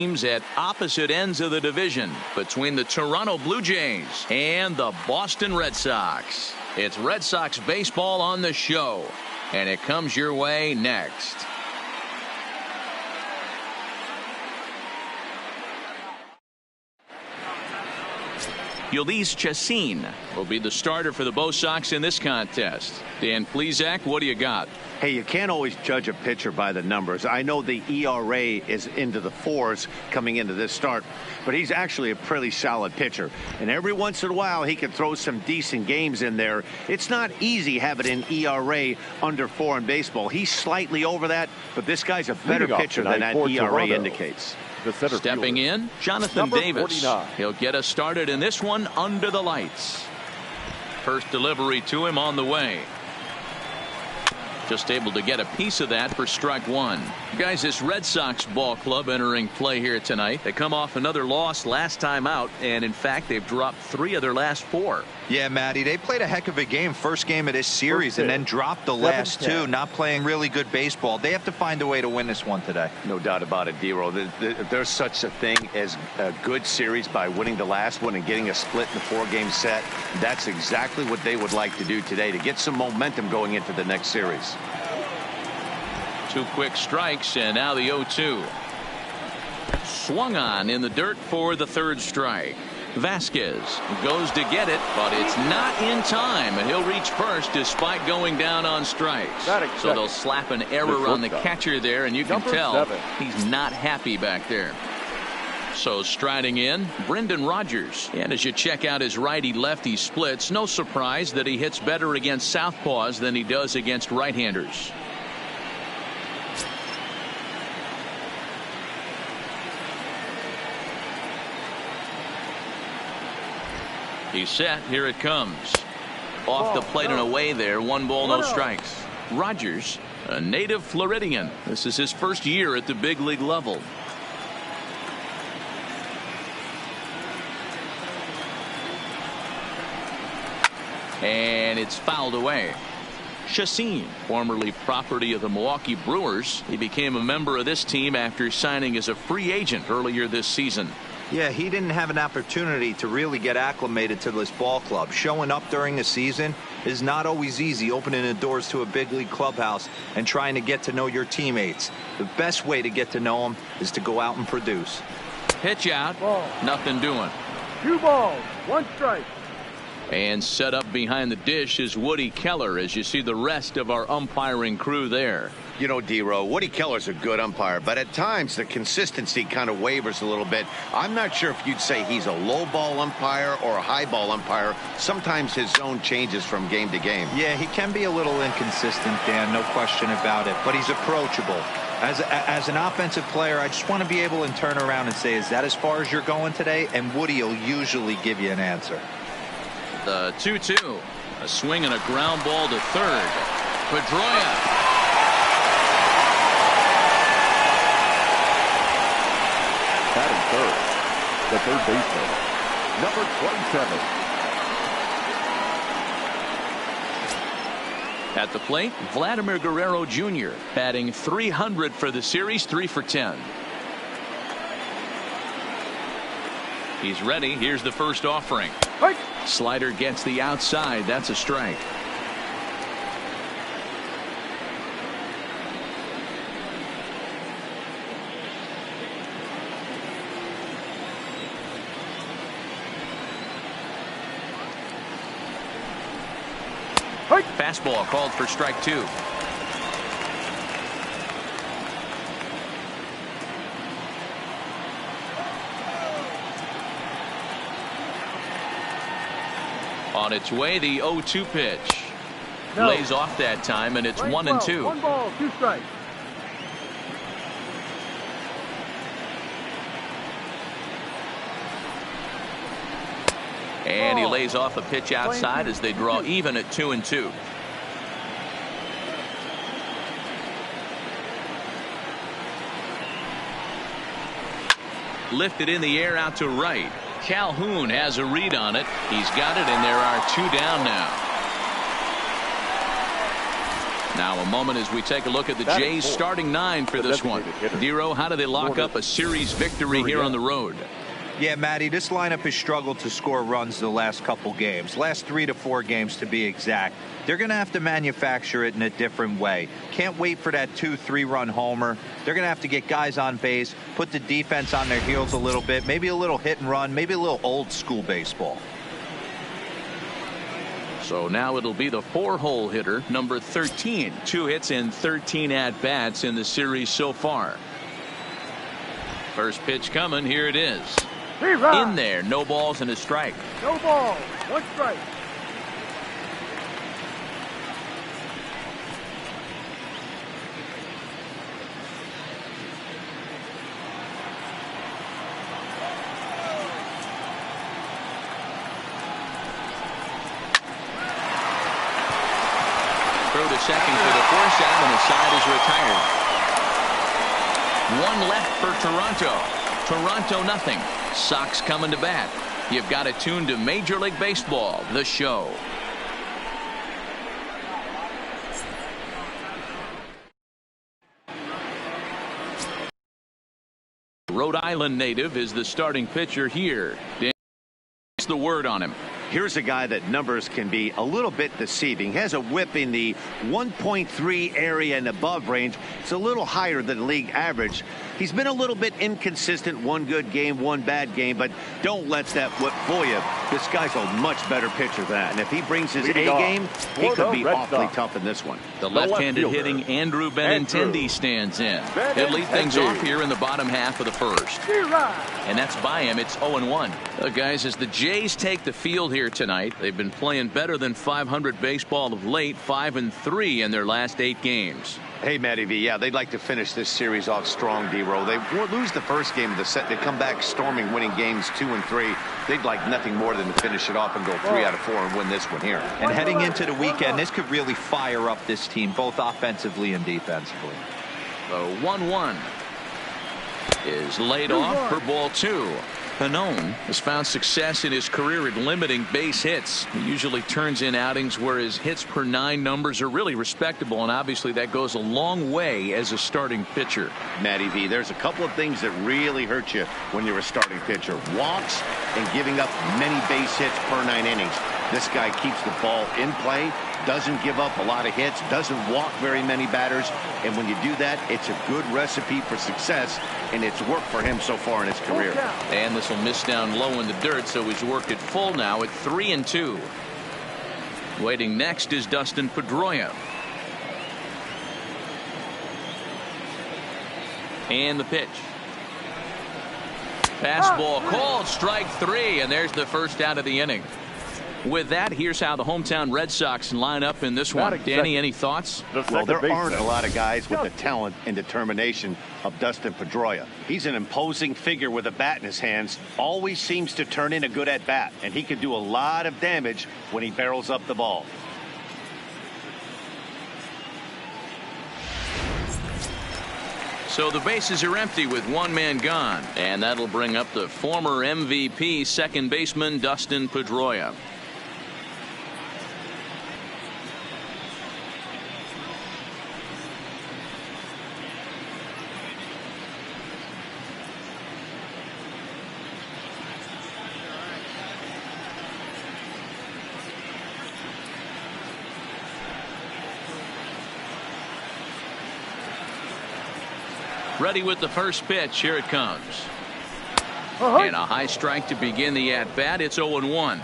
Teams at opposite ends of the division between the Toronto Blue Jays and the Boston Red Sox. It's Red Sox baseball on the show, and it comes your way next. Ulysses Chacin will be the starter for the Bo Sox in this contest. Dan Plesac, what do you got? Hey, you can't always judge a pitcher by the numbers. I know the ERA is into the 4s coming into this start, but he's actually a pretty solid pitcher. And every once in a while, he can throw some decent games in there. It's not easy having an ERA under 4 in baseball. He's slightly over that, but this guy's a better pitcher than that ERA indicates. Stepping in, Jonathan Davis. 49. He'll get us started in this one under the lights. First delivery to him on the way. Just able to get a piece of that for strike one. Guys, this Red Sox ball club entering play here tonight. They come off another loss last time out, and in fact they've dropped 3 of their last 4. Yeah, Matty, they played a heck of a game first game of this series and then dropped the last 2, not playing really good baseball. They have to find a way to win this one today. No doubt about it, D-Roll. There's such a thing as a good series by winning the last one and getting a split in the 4-game set. That's exactly what they would like to do today to get some momentum going into the next series. 2 quick strikes, and now the 0-2. Swung on in the dirt for the 3rd strike. Vasquez goes to get it, but it's not in time, and he'll reach first despite going down on strikes. So they'll slap an error on the catcher there, and you can tell he's not happy back there. So striding in, Brendan Rodgers. And as you check out his righty-lefty splits, no surprise that he hits better against southpaws than he does against right-handers. He's set. Here it comes. Off the plate and away there. 1 ball, no strikes. Rodgers, a native Floridian. This is his first year at the big league level. And it's fouled away. Chacin, formerly property of the Milwaukee Brewers. He became a member of this team after signing as a free agent earlier this season. Yeah, he didn't have an opportunity to really get acclimated to this ball club. Showing up during the season is not always easy, opening the doors to a big league clubhouse and trying to get to know your teammates. The best way to get to know them is to go out and produce. Pitch out. Nothing doing. 2 balls, 1 strike. And set up behind the dish is Woody Keller, as you see the rest of our umpiring crew there. You know, D-Row, Woody Keller's a good umpire, but at times the consistency kind of wavers a little bit. I'm not sure if you'd say he's a low ball umpire or a high ball umpire. Sometimes his zone changes from game to game. Yeah, he can be a little inconsistent, Dan, no question about it, but he's approachable. As an offensive player, I just want to be able to turn around and say, is that as far as you're going today? And Woody will usually give you an answer. The 2-2. A swing and a ground ball to 3rd. Pedroia. Batting 3rd, the 3rd baseman, number 27. At the plate, Vladimir Guerrero Jr. batting .300 for the series, 3 for 10. He's ready. Here's the first offering. Slider gets the outside. That's a strike. Fastball called for strike 2. On its way, the 0-2 pitch. Lays off that time, and it's 1-2. 1 ball, 2 strikes. And he lays off a pitch outside as they draw even at 2-2. Lifted in the air out to right. Calhoun has a read on it. He's got it, and there are 2 down now. Now a moment as we take a look at the Jays starting 9 for this one. Dero, how do they lock up a series victory here on the road? Yeah, Matty, this lineup has struggled to score runs the last couple games. Last 3 to 4 games to be exact. They're going to have to manufacture it in a different way. Can't wait for that 2-3 run homer. They're going to have to get guys on base, put the defense on their heels a little bit, maybe a little hit and run, maybe a little old school baseball. So now it'll be the 4-hole hitter, number 13. 2 hits and 13 at-bats in the series so far. First pitch coming. Here it is. In there. No balls and a strike. No balls. 1 strike. Throw to second for the force out, and the side is retired. 1 left for Toronto. Toronto nothing. Sox coming to bat. You've got it tuned to Major League Baseball, the show. Rhode Island native is the starting pitcher here. What's the word on him? Here's a guy that numbers can be a little bit deceiving. Has a whip in the 1.3 area and above range. It's a little higher than league average. He's been a little bit inconsistent. 1 good game, 1 bad game, but don't let that whip fool you. This guy's a much better pitcher than that. And if he brings his A game, he could be awfully tough in this one. The left-handed hitting Andrew Benintendi stands in. He'll lead things off here in the bottom half of the first. And that's by him. It's 0-1. Guys, as the Jays take the field here tonight, they've been playing better than 500 baseball of late, 5-3 in their last 8 games. Hey, Matty V, yeah, they'd like to finish this series off strong, D-Roll. They lose the first game of the set. They come back storming, winning games 2 and 3. They'd like nothing more than to finish it off and go 3 out of 4 and win this one here. And heading into the weekend, this could really fire up this team, both offensively and defensively. The 1-1 is laid off for ball 2. Pannone has found success in his career at limiting base hits. He usually turns in outings where his hits per 9 numbers are really respectable, and obviously that goes a long way as a starting pitcher. Matty V, there's a couple of things that really hurt you when you're a starting pitcher. Walks and giving up many base hits per 9 innings. This guy keeps the ball in play, doesn't give up a lot of hits, doesn't walk very many batters, and when you do that, it's a good recipe for success, and it's worked for him so far in his career. And this will miss down low in the dirt, so he's worked it full now at 3-2. Waiting next is Dustin Pedroia. And the pitch. Fastball called, strike 3, and there's the first out of the inning. With that, here's how the hometown Red Sox line up in this one. Danny, any thoughts? Well, there aren't a lot of guys with the talent and determination of Dustin Pedroia. He's an imposing figure with a bat in his hands, always seems to turn in a good at-bat, and he can do a lot of damage when he barrels up the ball. So the bases are empty with 1 man gone, and that'll bring up the former MVP second baseman Dustin Pedroia. Ready with the first pitch. Here it comes. And a high strike to begin the at-bat. It's 0-1.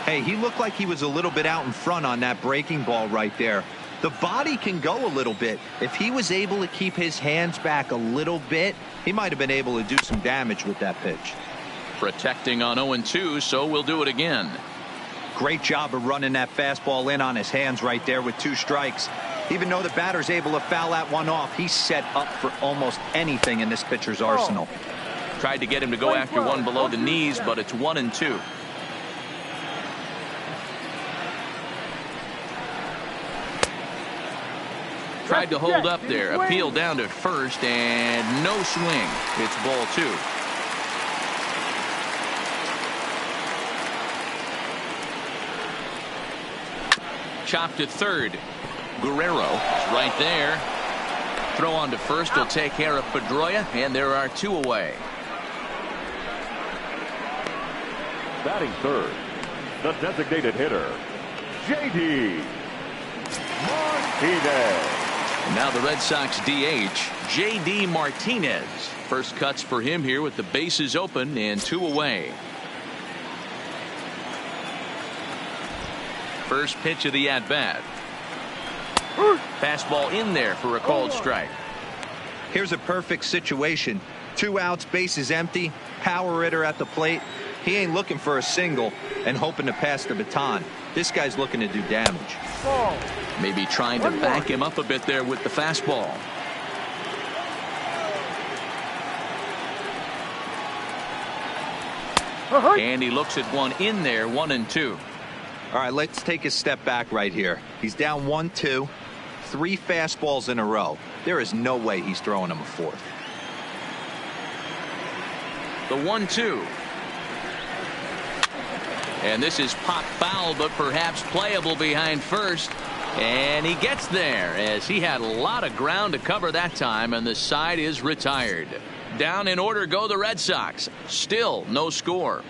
Hey, he looked like he was a little bit out in front on that breaking ball right there. The body can go a little bit. If he was able to keep his hands back a little bit, he might have been able to do some damage with that pitch. Protecting on 0-2, so we'll do it again. Great job of running that fastball in on his hands right there with 2 strikes. Even though the batter's able to foul that one off, he's set up for almost anything in this pitcher's arsenal. Tried to get him to go after one below the knees, but it's 1-2. Tried to hold up there. Appeal down to first, and no swing. It's ball 2. Chopped to third. Guerrero is right there. Throw on to first will take care of Pedroia, and there are 2 away. Batting third, the designated hitter, J.D. Martinez. Now the Red Sox DH, J.D. Martinez. First cuts for him here with the bases open and 2 away. First pitch of the at-bat. Fastball in there for a called strike. Here's a perfect situation. 2 outs, bases empty, power hitter at the plate. He ain't looking for a single and hoping to pass the baton. This guy's looking to do damage. Maybe trying to back him up a bit there with the fastball. And he looks at one in there, 1-2. All right, let's take a step back right here. He's down 1-2, 3 fastballs in a row. There is no way he's throwing him a 4th. The 1-2. And this is popped foul, but perhaps playable behind first. And he gets there as he had a lot of ground to cover that time, and the side is retired. Down in order go the Red Sox. Still no score.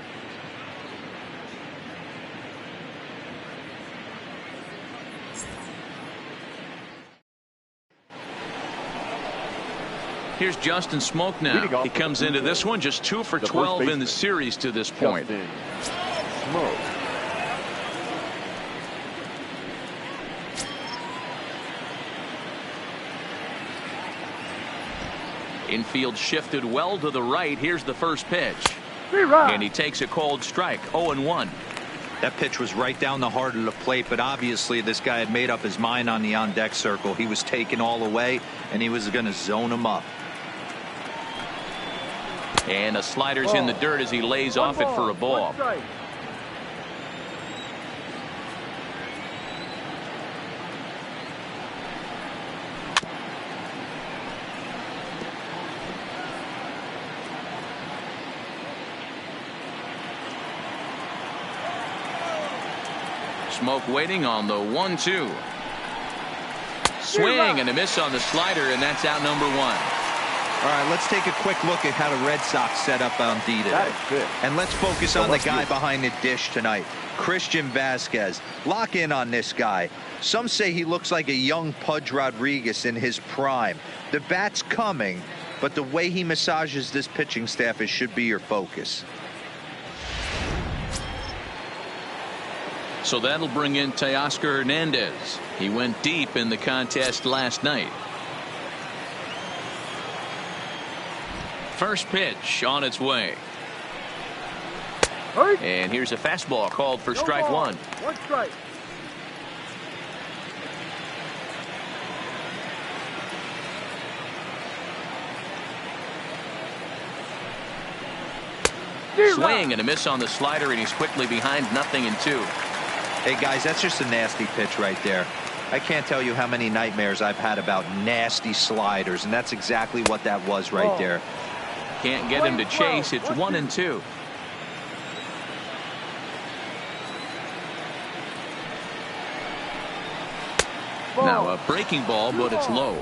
Here's Justin Smoke now. He comes into this one just 2 for 12 in the series to this point. Justin Smoke. Infield shifted well to the right. Here's the first pitch. And he takes a cold strike. 0-1. That pitch was right down the heart of the plate, but obviously this guy had made up his mind on the on-deck circle. He was taken all the way, and he was going to zone him up. And a slider's in the dirt as he lays off it for a ball. Smoke waiting on the 1-2. Swing and a miss on the slider, and that's out number 1. All right, let's take a quick look at how the Red Sox set up on D today. And let's focus on the guy behind the dish tonight, Christian Vasquez. Lock in on this guy. Some say he looks like a young Pudge Rodriguez in his prime. The bat's coming, but the way he massages this pitching staff should be your focus. So that'll bring in Teoscar Hernandez. He went deep in the contest last night. First pitch on its way. And here's a fastball called for strike 1. 1 strike. Swing and a miss on the slider, and he's quickly behind 0-2. Hey guys, that's just a nasty pitch right there. I can't tell you how many nightmares I've had about nasty sliders, and that's exactly what that was right there. Can't get him to chase. It's 1-2. Now a breaking ball, but it's low.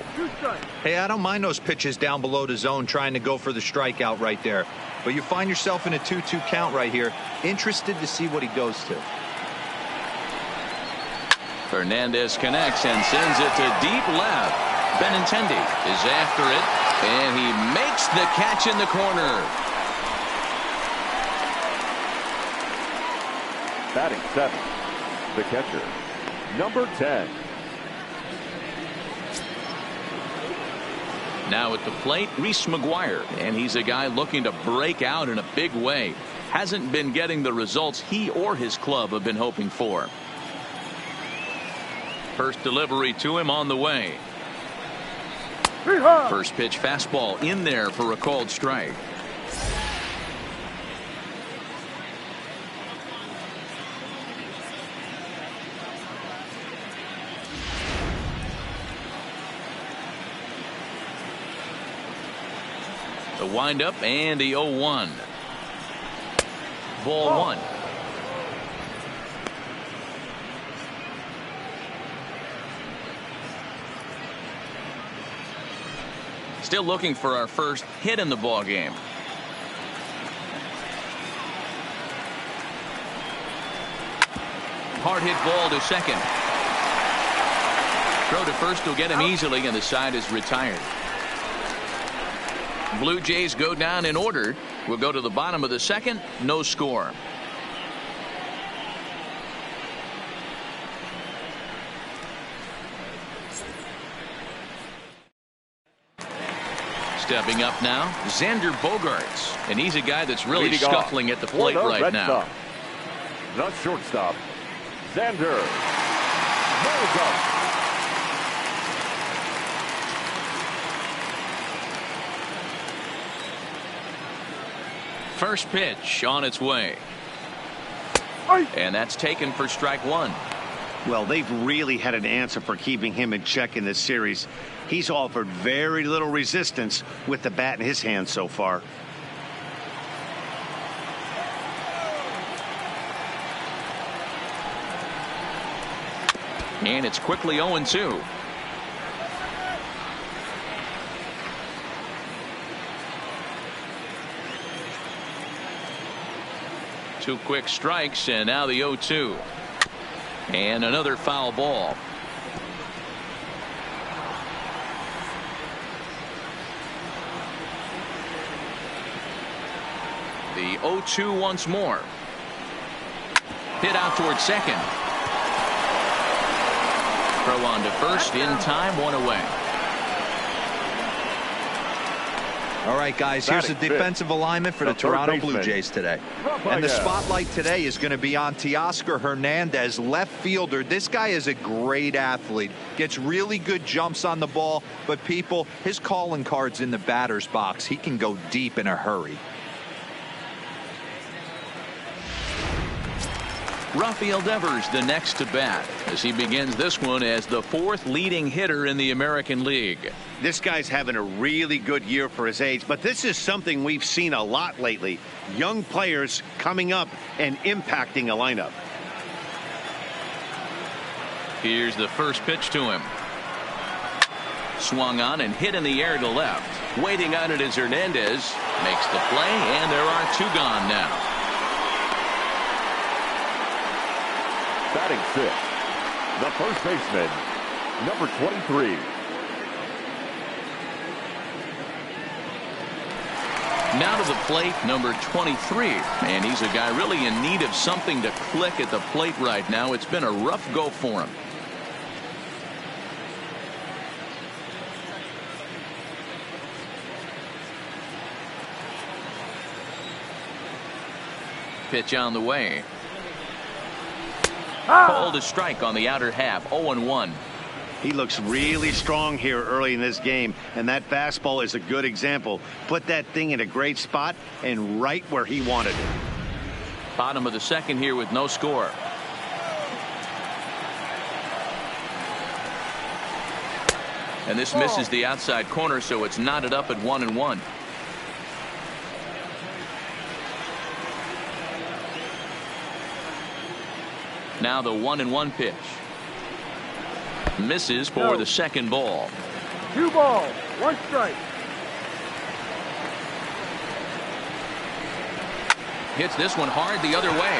Hey, I don't mind those pitches down below the zone trying to go for the strikeout right there. But you find yourself in a 2-2 count right here. Interested to see what he goes to. Hernandez connects and sends it to deep left. Benintendi is after it, and he makes the catch in the corner. Batting 7th, the catcher, number 10. Now at the plate, Reese McGuire, and he's a guy looking to break out in a big way. Hasn't been getting the results he or his club have been hoping for. First delivery to him on the way. First pitch fastball in there for a called strike. The windup and the 0-1. Ball 1. Still looking for our first hit in the ball game. Hard hit ball to second. Throw to first will get him easily, and the side is retired. Blue Jays go down in order. We'll go to the bottom of the second. No score. Stepping up now, Xander Bogaerts, and he's a guy that's really Leading scuffling off at the plate for the right Red now. Sox, the shortstop, Xander Bogaerts. First pitch on its way. And that's taken for strike one. Well, they've really had an answer for keeping him in check in this series. He's offered very little resistance with the bat in his hand so far. And it's quickly 0-2. Two quick strikes, and now the 0-2. And another foul ball. The 0-2 once more. Hit out towards second. Throw on to first in time, one away. All right, guys, here's the defensive alignment for the Toronto Blue Jays today. And the spotlight today is going to be on Teoscar Hernandez, left fielder. This guy is a great athlete, gets really good jumps on the ball, but people, his calling card's in the batter's box. He can go deep in a hurry. Rafael Devers the next to bat as he begins this one as the fourth leading hitter in the American League. This guy's having a really good year for his age, but this is something we've seen a lot lately. Young players coming up and impacting a lineup. Here's the first pitch to him. Swung on and hit in the air to left. Waiting on it is Hernandez. Makes the play, and there are two gone now. Batting fifth, the first baseman, number 23. Now to the plate, number 23. And he's a guy really in need of something to click at the plate right now. It's been a rough go for him. Pitch on the way. Called a strike on the outer half. 0-1. He looks really strong here early in this game, and that fastball is a good example. Put that thing in a great spot and right where he wanted it. Bottom of the second here with no score. And this misses the outside corner, so it's knotted up at 1-1. Now the 1-1 pitch. Misses for the second ball. 2 balls, 1 strike. Hits this one hard the other way.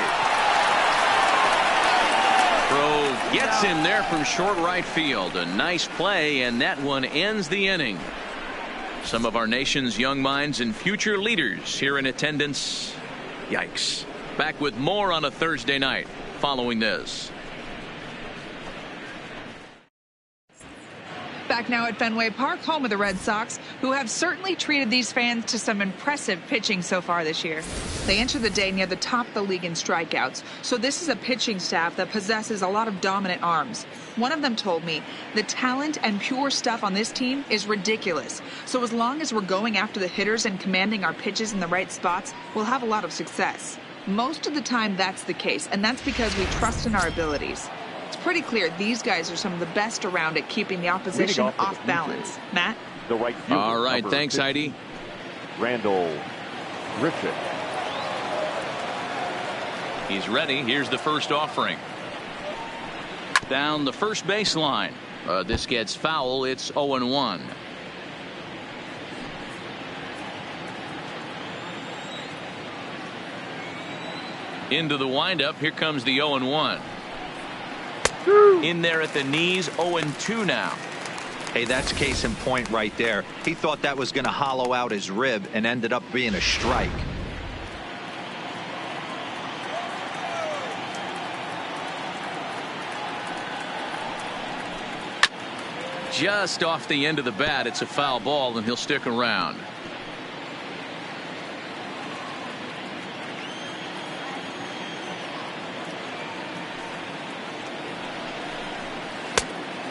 Throw gets him there from short right field. A nice play, and that one ends the inning. Some of our nation's young minds and future leaders here in attendance. Yikes. Back with more on a Thursday night following this. Back now at Fenway Park, home of the Red Sox, who have certainly treated these fans to some impressive pitching so far this year. They enter the day near the top of the league in strikeouts, so this is a pitching staff that possesses a lot of dominant arms. One of them told me the talent and pure stuff on this team is ridiculous. So as long as we're going after the hitters and commanding our pitches in the right spots, we'll have a lot of success. Most of the time that's the case, and that's because we trust in our abilities. It's pretty clear these guys are some of the best around at keeping the opposition off balance. Matt? The right fielder, all right, thanks, Heidi. Randall Griffin. He's ready. Here's the first offering. Down the first baseline. This gets foul. It's 0-1. Into the windup. Here comes the 0-1. In there at the knees. 0-2 now. Hey, that's case in point right there. He thought that was going to hollow out his rib and ended up being a strike. Just off the end of the bat. It's a foul ball, and he'll stick around.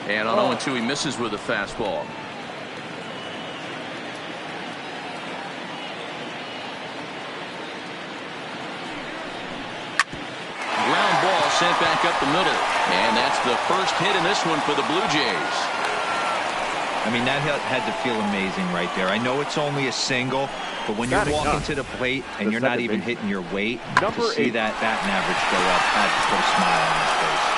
And on 0-2, he misses with a fastball. Ground ball sent back up the middle. And that's the first hit in this one for the Blue Jays. I mean, that had to feel amazing right there. I know it's only a single, but when you're walking to the plate and you're not even hitting your weight, to see that batting average go up had to put a smile on his face.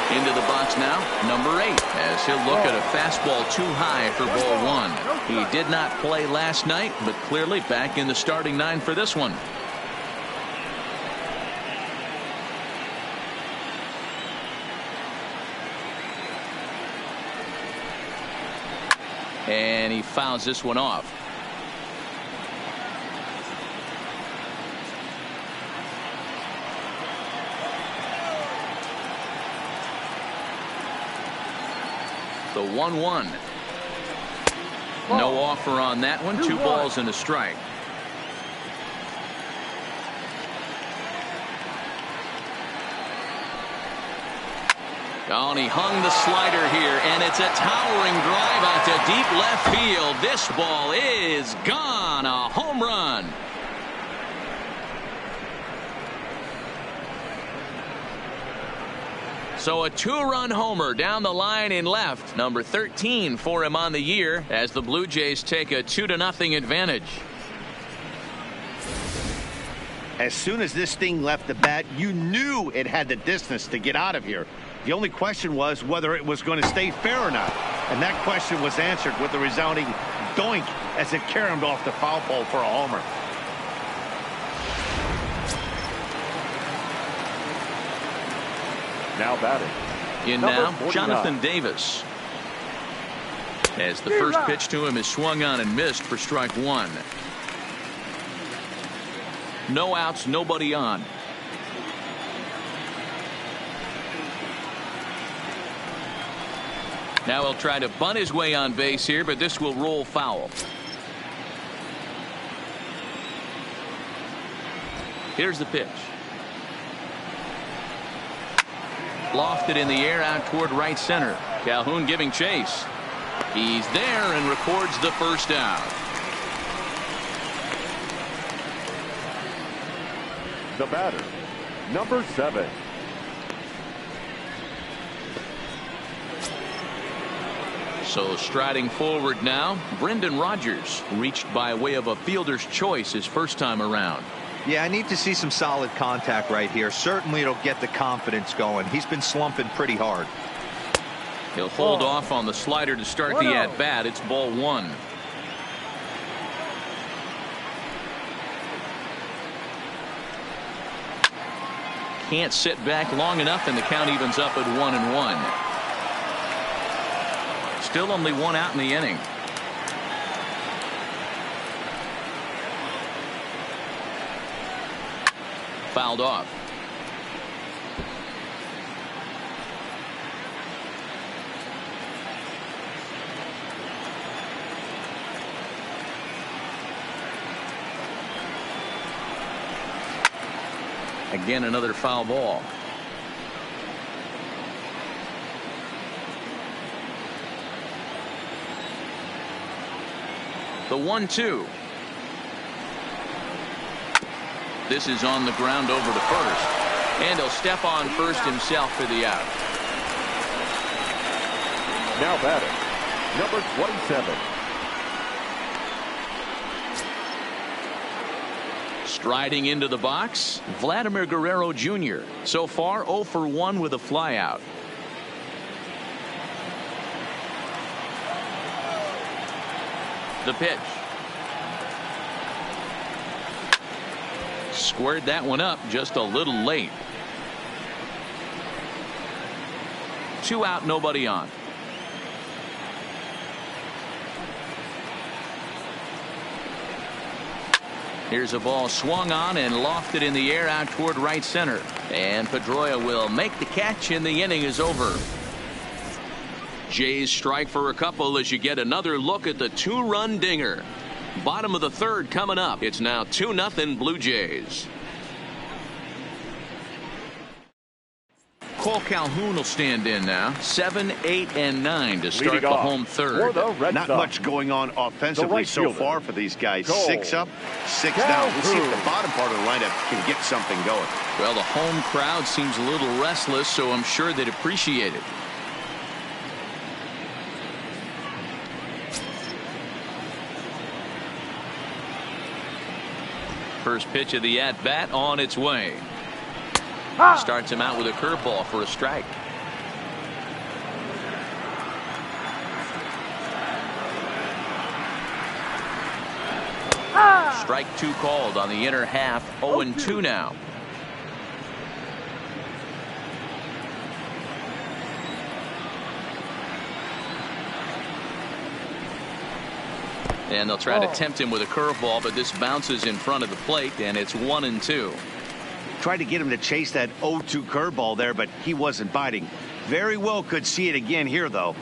Into the box now, number 8, as he'll look at a fastball too high for ball 1. He did not play last night, but clearly back in the starting 9 for this one. And he fouls this one off. The 1-1. No offer on that one. 2 balls and a strike. Oh, and he hung the slider here, and it's a towering drive out to deep left field. This ball is gone. A home run. So a 2-run homer down the line in left. Number 13 for him on the year as the Blue Jays take a 2-0 advantage. As soon as this thing left the bat, you knew it had the distance to get out of here. The only question was whether it was going to stay fair or not. And that question was answered with a resounding doink as it caromed off the foul pole for a homer. Now batting. In now, Jonathan Davis. As the first pitch to him is swung on and missed for strike 1. No outs, nobody on. Now he'll try to bunt his way on base here, but this will roll foul. Here's the pitch. Lofted in the air out toward right center. Calhoun giving chase. He's there and records the first down. The batter, number 7. So striding forward now, Brendan Rodgers reached by way of a fielder's choice his first time around. Yeah, I need to see some solid contact right here. Certainly it'll get the confidence going. He's been slumping pretty hard. He'll hold off on the slider to start the at-bat. It's ball 1. Can't sit back long enough, and the count evens up at 1-1. Still only 1 out in the inning. Fouled off. Again, another foul ball. The 1-2. This is on the ground over to first. And he'll step on first himself for the out. Now batting, number 27. Striding into the box, Vladimir Guerrero Jr. So far 0 for 1 with a flyout. The pitch. Squared that one up just a little late. 2 out, nobody on. Here's a ball swung on and lofted in the air out toward right center. And Pedroia will make the catch, and the inning is over. Jays strike for a couple as you get another look at the 2-run dinger. Bottom of the third coming up. It's now 2-0 Blue Jays. Cole Calhoun will stand in now. 7, 8, and 9 to start the home third. Not much going on offensively so far for these guys. 6 up, 6 down. We'll see if the bottom part of the lineup can get something going. Well, the home crowd seems a little restless, so I'm sure they'd appreciate it. First pitch of the at-bat on its way. Starts him out with a curveball for a strike. Strike 2 called on the inner half. 0-2 now. And they'll try to tempt him with a curveball, but this bounces in front of the plate, and it's 1-2. Tried to get him to chase that 0-2 curveball there, but he wasn't biting. Very well could see it again here, though.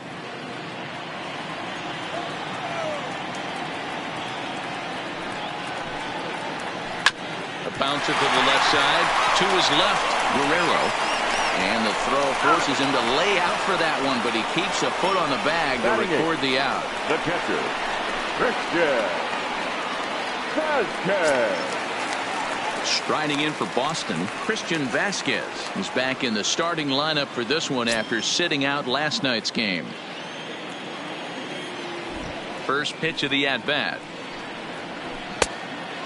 A bouncer to the left side. To his left, Guerrero. And the throw forces him to lay out for that one, but he keeps a foot on the bag to record the out. The catcher, Christian Vasquez. Striding in for Boston, Christian Vasquez is back in the starting lineup for this one after sitting out last night's game. First pitch of the at-bat.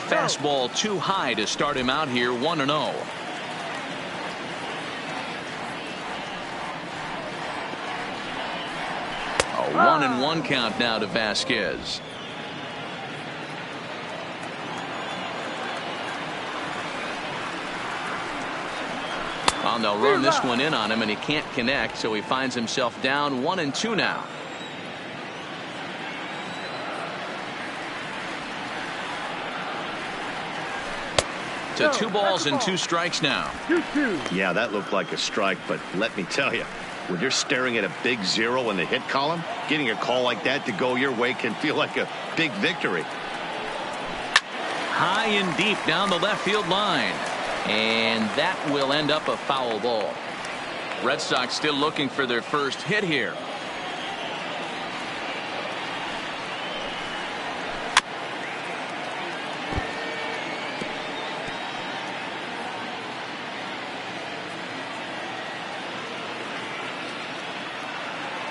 Fastball too high to start him out here. 1-0. A 1-1 count now to Vasquez. Well, they'll run this one in on him, and he can't connect, so he finds himself down 1-2 now. To 2 balls and 2 strikes now. Yeah, that looked like a strike, but let me tell you, when you're staring at a big 0 in the hit column, getting a call like that to go your way can feel like a big victory. High and deep down the left field line. And that will end up a foul ball. Red Sox still looking for their first hit here.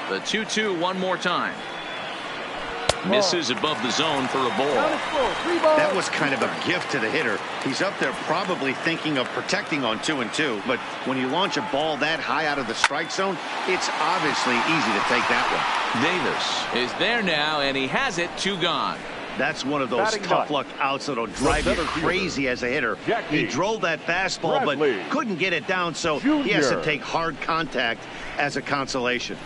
The 2-2 one more time. Misses above the zone for a ball. That was kind of a gift to the hitter. He's up there probably thinking of protecting on 2-2, but when you launch a ball that high out of the strike zone, it's obviously easy to take that one. Davis is there now, and he has it. 2 gone. That's one of those tough luck outs that'll drive you crazy as a hitter. He drove that fastball, but couldn't get it down, so he has to take hard contact as a consolation.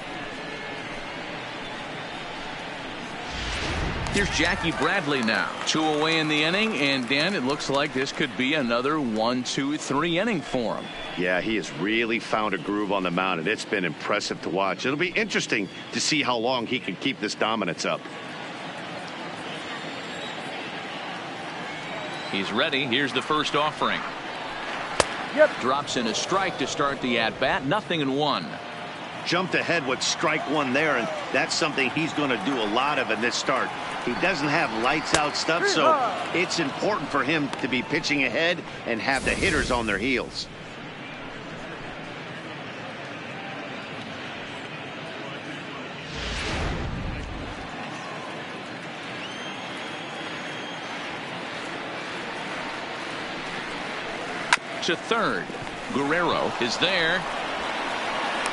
Here's Jackie Bradley now. 2 away in the inning, and Dan, it looks like this could be another 1-2-3 inning for him. Yeah, he has really found a groove on the mound, and it's been impressive to watch. It'll be interesting to see how long he can keep this dominance up. He's ready. Here's the first offering. Drops in a strike to start the at-bat. 0-1. Jumped ahead with strike 1 there, and that's something he's going to do a lot of in this start. He doesn't have lights out stuff, so it's important for him to be pitching ahead and have the hitters on their heels. To third. Guerrero is there.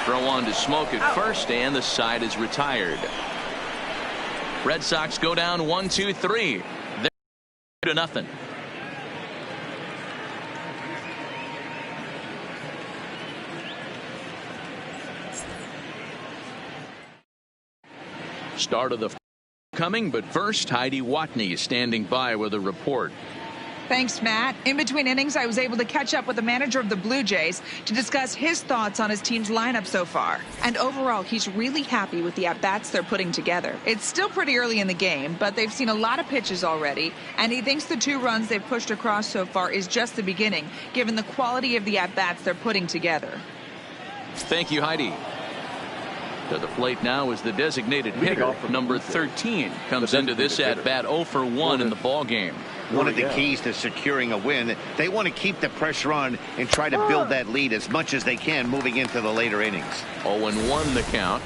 Throw on to Smoke at first, and the side is retired. Red Sox go down 1-2-3. They're 2-0. Start of the coming, but first, Heidi Watney standing by with a report. Thanks, Matt. In between innings, I was able to catch up with the manager of the Blue Jays to discuss his thoughts on his team's lineup so far. And overall, he's really happy with the at-bats they're putting together. It's still pretty early in the game, but they've seen a lot of pitches already, and he thinks the 2 runs they've pushed across so far is just the beginning, given the quality of the at-bats they're putting together. Thank you, Heidi. To the plate now is the designated hitter, number 13, comes into this at-bat 0 for 1 in the ballgame. One of the keys to securing a win, they want to keep the pressure on and try to build that lead as much as they can moving into the later innings. 0-1 the count.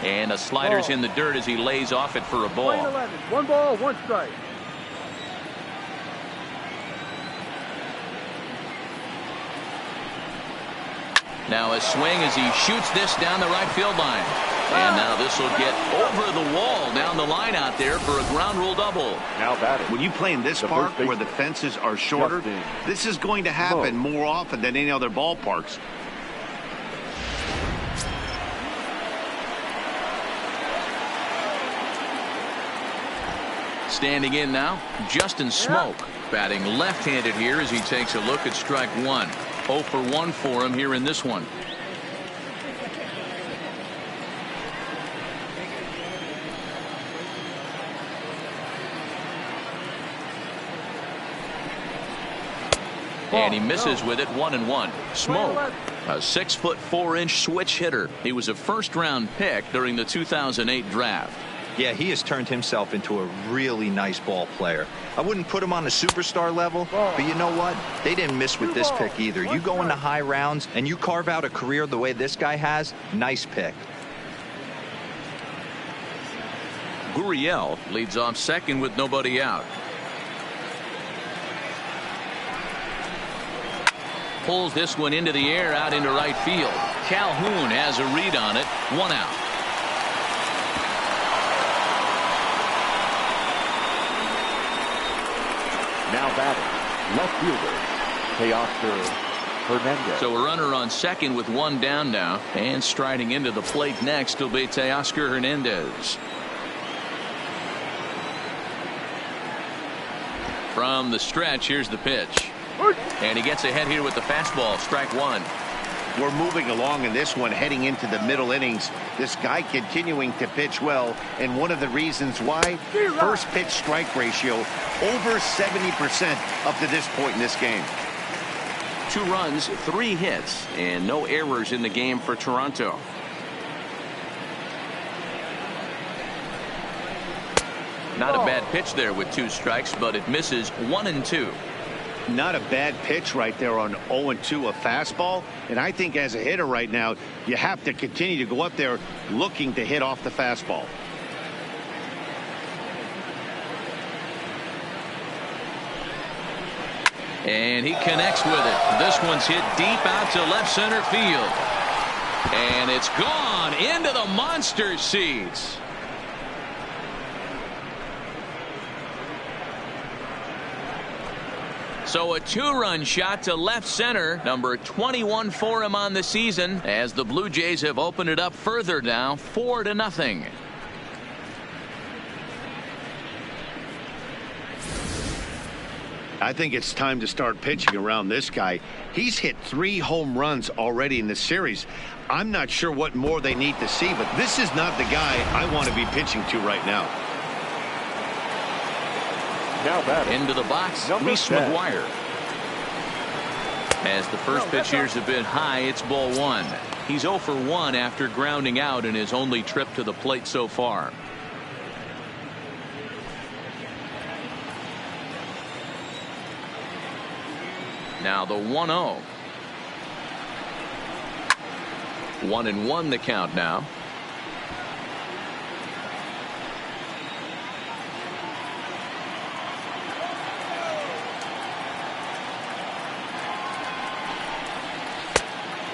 And a slider's in the dirt as he lays off it for a ball. 11. 1 ball, 1 strike. Now a swing as he shoots this down the right field line. And now this will get over the wall down the line out there for a ground rule double. Now batting. When you play in this park where the fences are shorter, this is going to happen more often than any other ballparks. Standing in now, Justin Smoke, batting left-handed here as he takes a look at strike 1. 0 for 1 for him here in this one. And he misses with it, 1-1. Smoke, a 6'4" switch hitter. He was a first-round pick during the 2008 draft. Yeah, he has turned himself into a really nice ball player. I wouldn't put him on the superstar level, but you know what? They didn't miss with this pick either. You go into high rounds and you carve out a career the way this guy has, nice pick. Gurriel leads off second with nobody out. Pulls this one into the air out into right field. Calhoun has a read on it. 1 out. Now batting, left fielder, Teoscar Hernandez. So a runner on second with 1 down now. And striding into the plate next will be Teoscar Hernandez. From the stretch, here's the pitch. And he gets ahead here with the fastball, strike 1. We're moving along in this one, heading into the middle innings. This guy continuing to pitch well, and one of the reasons why, first pitch strike ratio over 70% up to this point in this game. 2 runs, 3 hits, and no errors in the game for Toronto. Not a bad pitch there with 2 strikes, but it misses 1-2. Not a bad pitch right there on 0-2, a fastball. And I think as a hitter right now, you have to continue to go up there looking to hit off the fastball. And he connects with it. This one's hit deep out to left center field. And it's gone into the monster seats. So a 2-run shot to left center, number 21 for him on the season, as the Blue Jays have opened it up further now, 4-0. I think it's time to start pitching around this guy. He's hit 3 home runs already in this series. I'm not sure what more they need to see, but this is not the guy I want to be pitching to right now. Now batting. Into the box, Number Reese 10. McGuire. As the first pitch here's a bit high, it's ball 1. He's 0 for 1 after grounding out in his only trip to the plate so far. Now the 1-0. 1-1 the count now.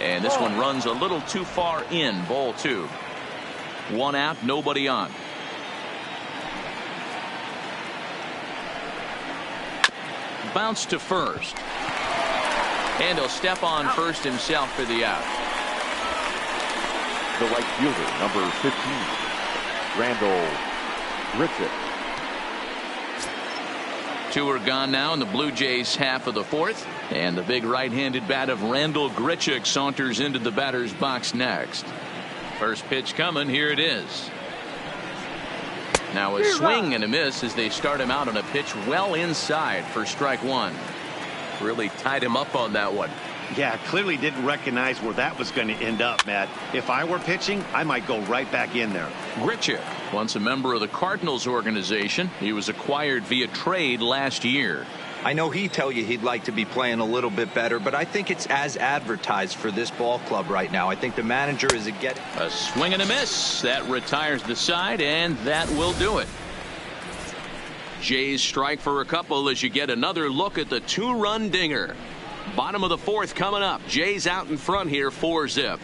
And this one runs a little too far in. Ball 2. 1 out, nobody on. Bounce to first. And he'll step on first himself for the out. The right fielder, number 15, Randall Grichuk. 2 are gone now in the Blue Jays half of the 4th. And the big right-handed bat of Randall Grichuk saunters into the batter's box next. First pitch coming. Here it is. Now a swing and a miss as they start him out on a pitch well inside for strike 1. Really tied him up on that one. Yeah, clearly didn't recognize where that was going to end up, Matt. If I were pitching, I might go right back in there. Grichuk, once a member of the Cardinals organization, he was acquired via trade last year. I know he'd tell you he'd like to be playing a little bit better, but I think it's as advertised for this ball club right now. I think the manager is a swing and a miss. That retires the side, and that will do it. Jays strike for a couple as you get another look at the 2-run dinger. Bottom of the 4th coming up. Jays out in front here, 4-zip.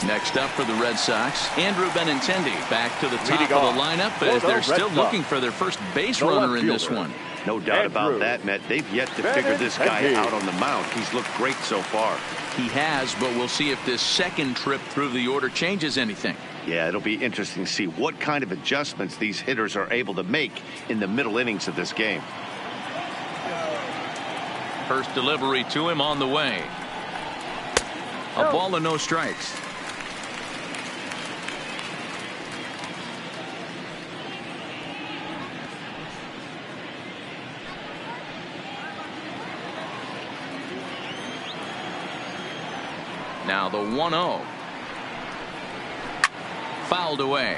Next up for the Red Sox, Andrew Benintendi back to the top of the lineup as they're still looking for their first base runner in this one. No doubt about that, Matt. They've yet to figure this guy out on the mound. He's looked great so far. He has, but we'll see if this second trip through the order changes anything. Yeah, it'll be interesting to see what kind of adjustments these hitters are able to make in the middle innings of this game. First delivery to him on the way. A ball and no strikes. Now the 1-0. Fouled away.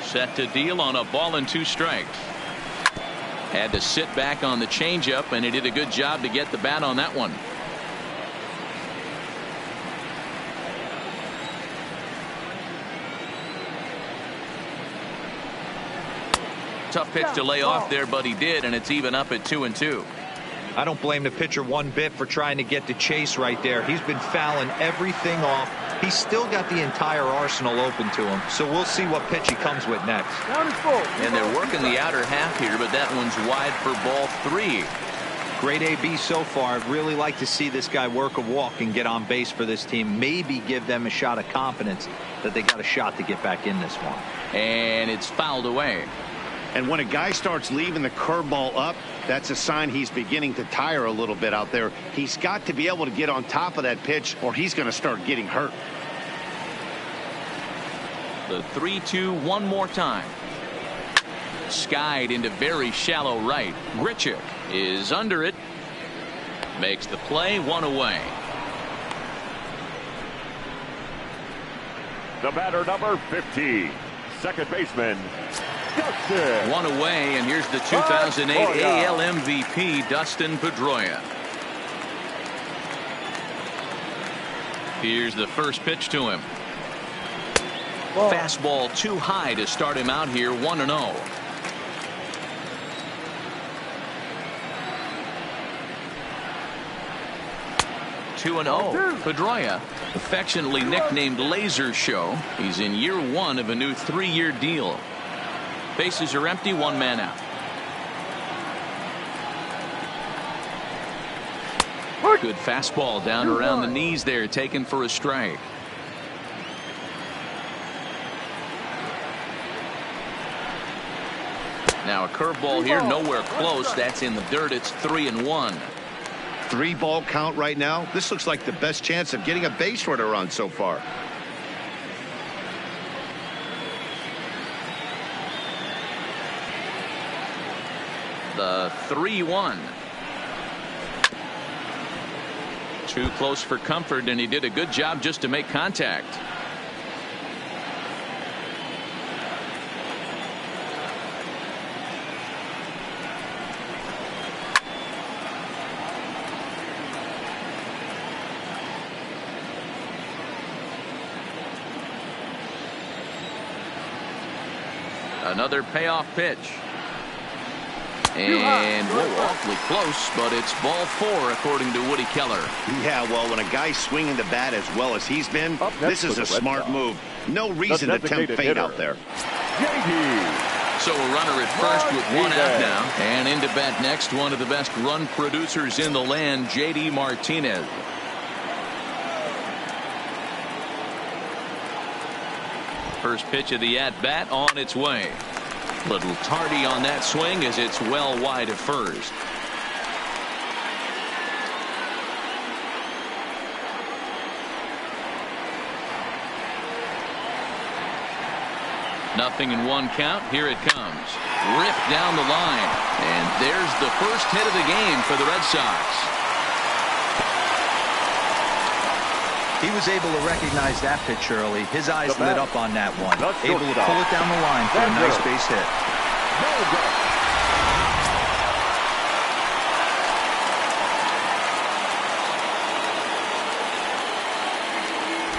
Set to deal on a ball and 2 strikes. Had to sit back on the changeup, and he did a good job to get the bat on that one. Tough pitch to lay off there, but he did, and it's even up at 2-2. I don't blame the pitcher one bit for trying to get the chase right there. He's been fouling everything off. He's still got the entire arsenal open to him, so we'll see what pitch he comes with next. And they're working the outer half here, but that one's wide for ball 3. Great AB so far. I'd really like to see this guy work a walk and get on base for this team. Maybe give them a shot of confidence that they got a shot to get back in this one. And it's fouled away. And when a guy starts leaving the curveball up, that's a sign he's beginning to tire a little bit out there. He's got to be able to get on top of that pitch, or he's going to start getting hurt. The 3-2 one more time. Skied into very shallow right. Grichuk is under it. Makes the play, 1 away. The batter, number 50, second baseman, Dustin. 1 away, and here's the 2008 AL MVP, Dustin Pedroia. Here's the first pitch to him. Fastball too high to start him out here, 1-0. Pedroia, affectionately nicknamed Laser Show. He's in year 1 of a new 3-year deal. Bases are empty, 1 man out. Good fastball down around the knees there, taken for a strike. Now a curveball here, nowhere close. That's in the dirt. It's 3-1. 3-ball count right now. This looks like the best chance of getting a base runner on so far. The 3-1. Too close for comfort, and he did a good job just to make contact. Another payoff pitch. And awfully close, but it's ball 4 according to Woody Keller. Yeah, well, when a guy's swinging the bat as well as he's been, this is a smart move. No reason to tempt fate out there. So a runner at first with one out now. And into bat next, one of the best run producers in the land, J.D. Martinez. First pitch of the at-bat on its way. Little tardy on that swing as it's well wide of first. Nothing in 1 count. Here it comes. Ripped down the line. And there's the first hit of the game for the Red Sox. He was able to recognize that pitch early. His eyes lit up on that one. Able to pull it down the line for a nice base hit.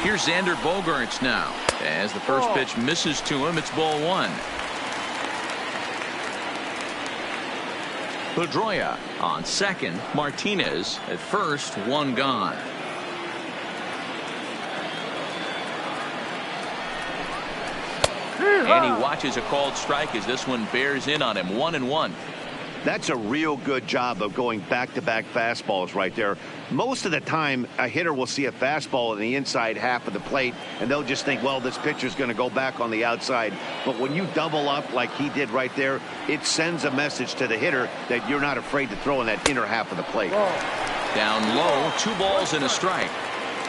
Here's Xander Bogaerts now. As the first pitch misses to him, it's ball 1. Pedroia on second. Martinez at first. 1 gone. And he watches a called strike as this one bears in on him. 1-1. That's a real good job of going back-to-back fastballs right there. Most of the time, a hitter will see a fastball in the inside half of the plate, and they'll just think, well, this pitcher's going to go back on the outside. But when you double up like he did right there, it sends a message to the hitter that you're not afraid to throw in that inner half of the plate. Down low, 2 balls and a strike.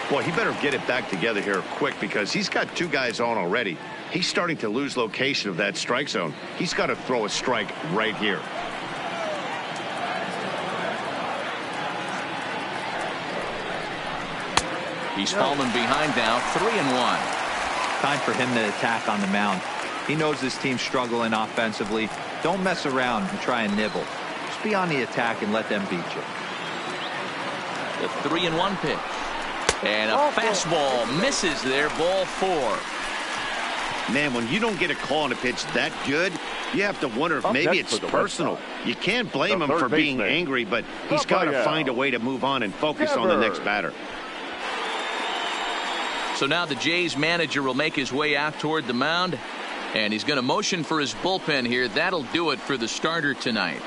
Boy, he better get it back together here quick because he's got 2 guys on already. He's starting to lose location of that strike zone. He's got to throw a strike right here. He's fallen behind now. 3-1. Time for him to attack on the mound. He knows his team's struggling offensively. Don't mess around and try and nibble. Just be on the attack and let them beat you. The 3-1 pitch. And a fastball misses there. Ball 4. Man, when you don't get a call on a pitch that good, you have to wonder if maybe it's personal. You can't blame him for being angry, but he's got to find a way to move on and focus on the next batter. So now the Jays manager will make his way out toward the mound, and he's going to motion for his bullpen here. That'll do it for the starter tonight.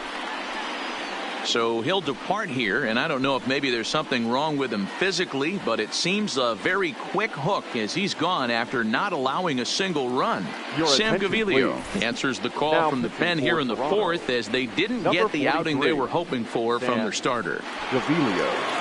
So he'll depart here, and I don't know if maybe there's something wrong with him physically, but it seems a very quick hook as he's gone after not allowing a single run. Sam Gaviglio answers the call now from the pen here in the 4th as they didn't get the outing they were hoping for from their starter. Gaviglio.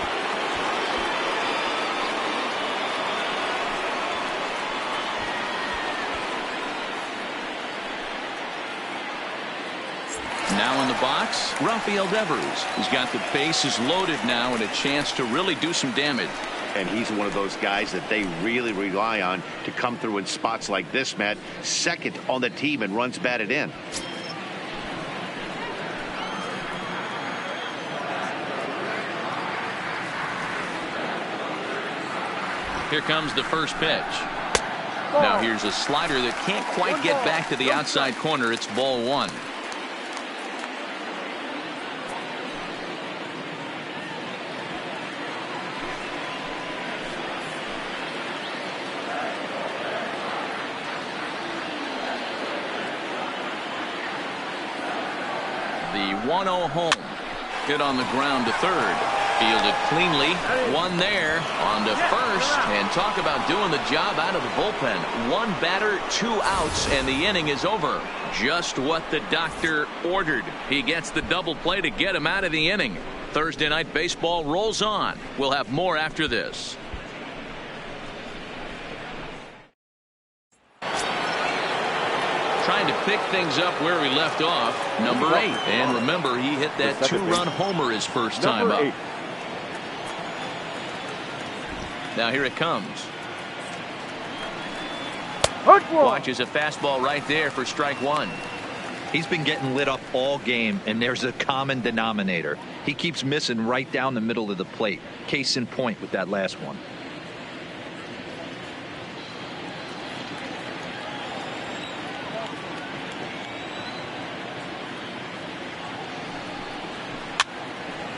Now in the box, Rafael Devers. He's got the bases loaded now and a chance to really do some damage. And he's one of those guys that they really rely on to come through in spots like this, Matt. Second on the team and runs batted in. Here comes the first pitch. Now here's a slider that can't quite get back to the outside corner. It's ball 1. The 1-0 home. Hit on the ground to third. Fielded cleanly. One there. On to first. And talk about doing the job out of the bullpen. 1 batter, 2 outs, and the inning is over. Just what the doctor ordered. He gets the double play to get him out of the inning. Thursday night baseball rolls on. We'll have more after this. Trying to pick things up where we left off. Number 8. And remember, he hit that 2-run homer his first time up. Now here it comes. Watches a fastball right there for strike 1. He's been getting lit up all game, and there's a common denominator. He keeps missing right down the middle of the plate. Case in point with that last one.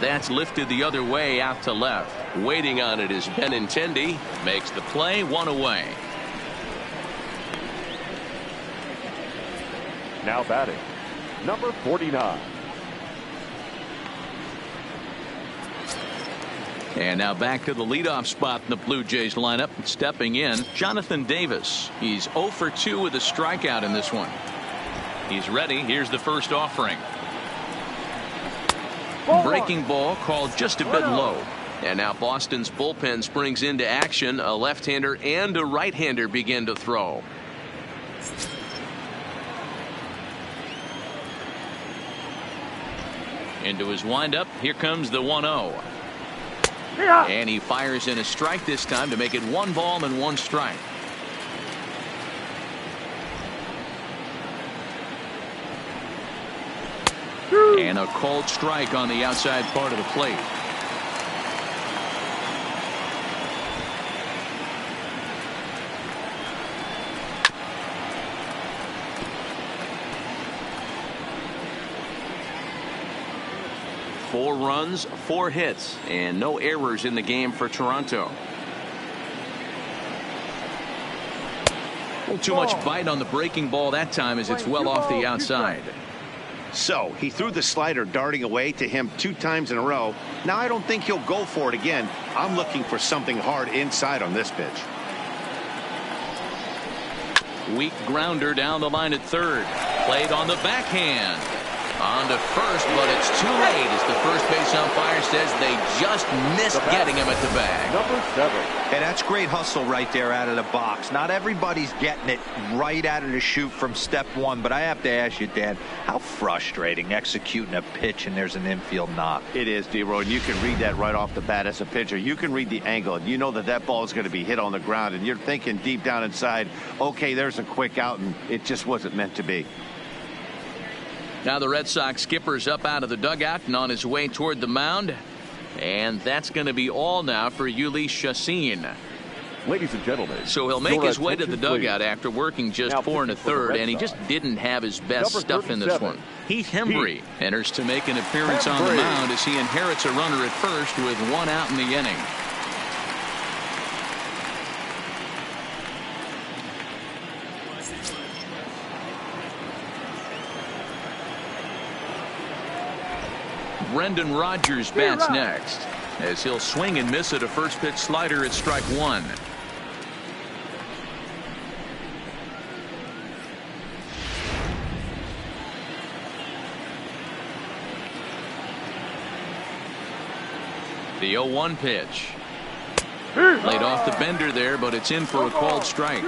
That's lifted the other way out to left. Waiting on it is Benintendi. Makes the play, one away. Now batting, number 49. And now back to the leadoff spot in the Blue Jays lineup. Stepping in, Jonathan Davis. He's 0 for 2 with a strikeout in this one. He's ready. Here's the first offering. Breaking ball called just a bit low. And now Boston's bullpen springs into action. A left-hander and a right-hander begin to throw. Into his windup. Here comes the 1-0. And he fires in a strike this time to make it 1 ball and 1 strike. And a called strike on the outside part of the plate. Four runs, 4 hits, and no errors in the game for Toronto. Too much bite on the breaking ball that time as it's well off the outside. So he threw the slider darting away to him 2 times in a row. Now I don't think he'll go for it again. I'm looking for something hard inside on this pitch. Weak grounder down the line at third. Played on the backhand. On to first, but it's too late as the first base umpire says they just missed getting him at the bag. Number 7. Hey, that's great hustle right there out of the box. Not everybody's getting it right out of the chute from step 1, but I have to ask you, Dan, how frustrating executing a pitch and there's an infield knock. It is, D-Roy, and you can read that right off the bat as a pitcher. You can read the angle, and you know that that ball is going to be hit on the ground, and you're thinking deep down inside, okay, there's a quick out, and it just wasn't meant to be. Now the Red Sox skipper's up out of the dugout and on his way toward the mound. And that's going to be all now for Yuli Chassin. Ladies and gentlemen. So he'll make his way to the attention, dugout please. after working just Now 4 pitching for the1/3, Red and he just Sox. didn't have his best Number stuff in this 37. one. Heath Hembry enters to make an appearance on the Hembry. mound as he inherits a runner at first with 1 out in the inning. Brendan Rodgers bats next as he'll swing and miss at a first pitch slider at strike 1. The 0-1 pitch. Laid off the bender there, but it's in for a called strike.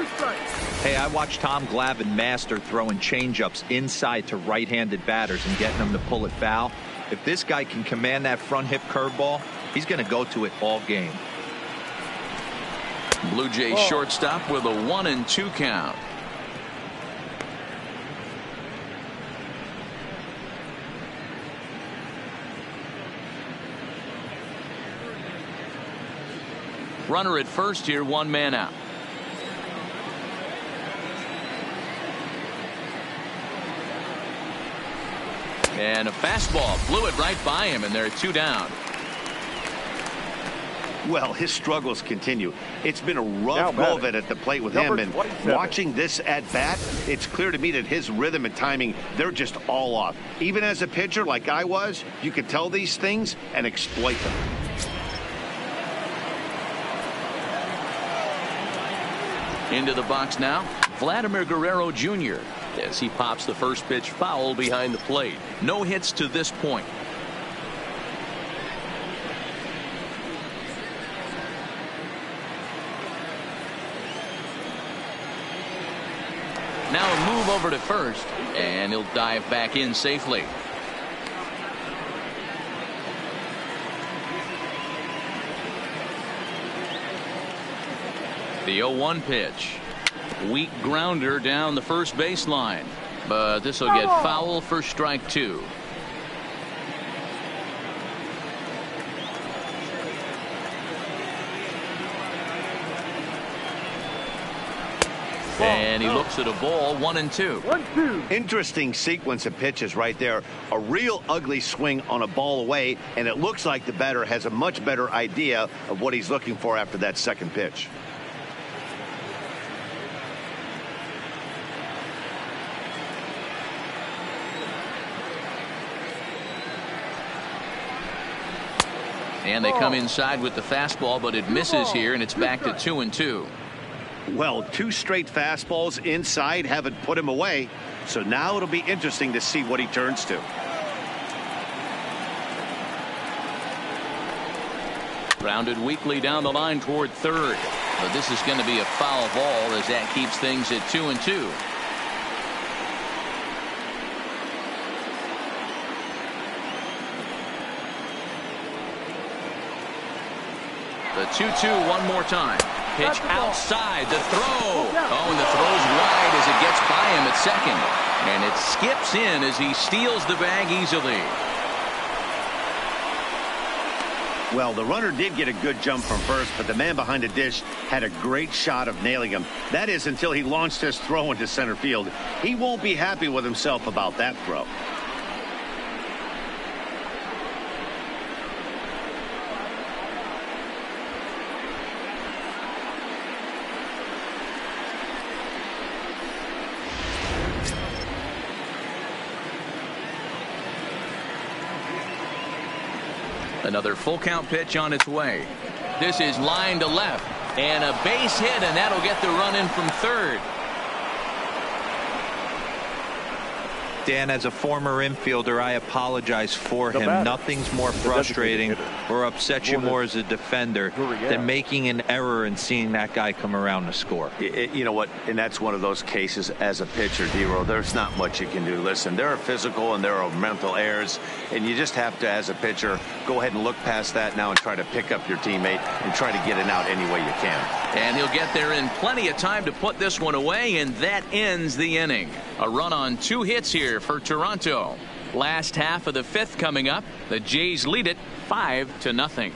Hey, I watched Tom Glavine master throwing changeups inside to right-handed batters and getting them to pull it foul. If this guy can command that front hip curveball, he's going to go to it all game. Blue Jays shortstop with a 1-2 count. Runner at first here, 1 man out. And a fastball blew it right by him, and they're 2 down. Well, his struggles continue. It's been a rough go of it at the plate with him, and 27. watching this at bat, it's clear to me that his rhythm and timing, they're just all off. Even as a pitcher like I was, you could tell these things and exploit them. Into the box now, Vladimir Guerrero Jr. as he pops the first pitch foul behind the plate. No hits to this point. Now a move over to first, and he'll dive back in safely. The 0-1 pitch. Weak grounder down the first baseline, but this will get foul for strike 2. And he looks at a ball, 1-2. 1-2. Interesting sequence of pitches right there. A real ugly swing on a ball away, and it looks like the batter has a much better idea of what he's looking for after that second pitch. And they come inside with the fastball, but it misses here, and it's back to 2-2. Well, 2 straight fastballs inside haven't put him away, so now it'll be interesting to see what he turns to. Grounded weakly down the line toward third, but this is going to be a foul ball as that keeps things at 2-2. The 2-2 one more time. Pitch outside. The throw. Oh, and the throw's wide as it gets by him at second. And it skips in as he steals the bag easily. Well, the runner did get a good jump from first, but the man behind the dish had a great shot of nailing him. That is until he launched his throw into center field. He won't be happy with himself about that throw. Another full count pitch on its way. This is line to left, and a base hit, and that'll get the run in from third. Dan, as a former infielder, I apologize for him. Nothing's more frustrating or upsets you more as a defender than making an error and seeing that guy come around to score. You know what? And that's one of those cases as a pitcher, D-Row. There's not much you can do. Listen, there are physical and there are mental errors, and you just have to, as a pitcher, go ahead and look past that now and try to pick up your teammate and try to get it out any way you can. And he'll get there in plenty of time to put this one away, and that ends the inning. A run on 2 hits here for Toronto. Last half of the 5th coming up. The Jays lead it 5-0.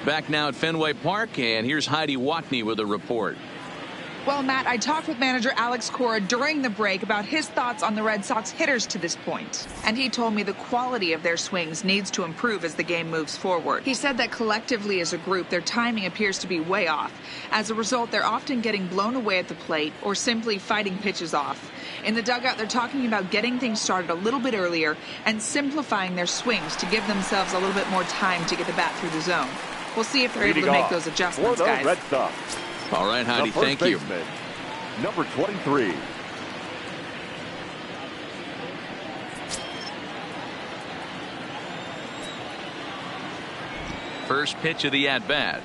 Back now at Fenway Park, and here's Heidi Watney with a report. Well, Matt, I talked with manager Alex Cora during the break about his thoughts on the Red Sox hitters to this point. And he told me the quality of their swings needs to improve as the game moves forward. He said that collectively as a group, their timing appears to be way off. As a result, they're often getting blown away at the plate or simply fighting pitches off. In the dugout, they're talking about getting things started a little bit earlier and simplifying their swings to give themselves a little bit more time to get the bat through the zone. We'll see if they're able to make those adjustments, guys. Red Sox. All right, Heidi, thank you. Number 23. First pitch of the at-bat.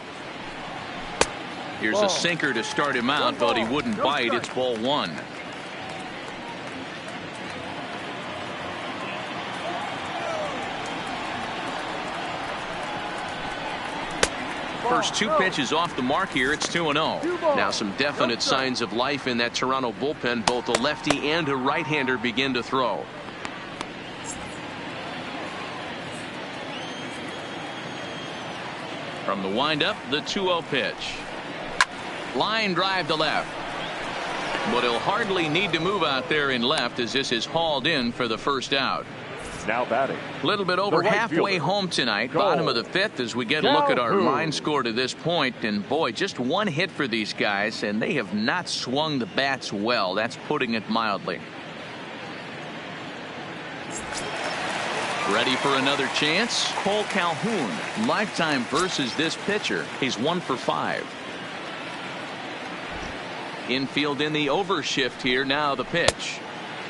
Here's a sinker to start him out, but he wouldn't bite. It's ball 1. First 2 pitches off the mark here. It's 2-0. Now some definite signs of life in that Toronto bullpen. Both a lefty and a right-hander begin to throw. From the windup, the 2-0 pitch. Line drive to left. But he'll hardly need to move out there in left as this is hauled in for the first out. Now batting. A little bit over halfway home tonight. Bottom of the 5th as we get a look at our line score to this point. And boy, just 1 hit for these guys, and they have not swung the bats well. That's putting it mildly. Ready for another chance? Cole Calhoun, lifetime versus this pitcher. He's 1 for 5. Infield in the overshift here. Now the pitch.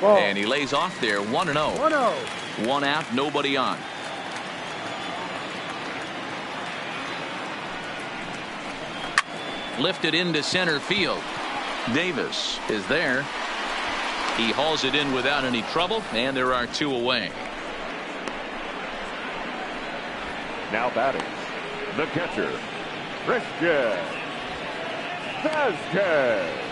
And he lays off there. 1-0. 1-0. 1 out, nobody on. Lifted into center field. Davis is there. He hauls it in without any trouble, and there are 2 away. Now batting. The catcher, Christian Vasquez.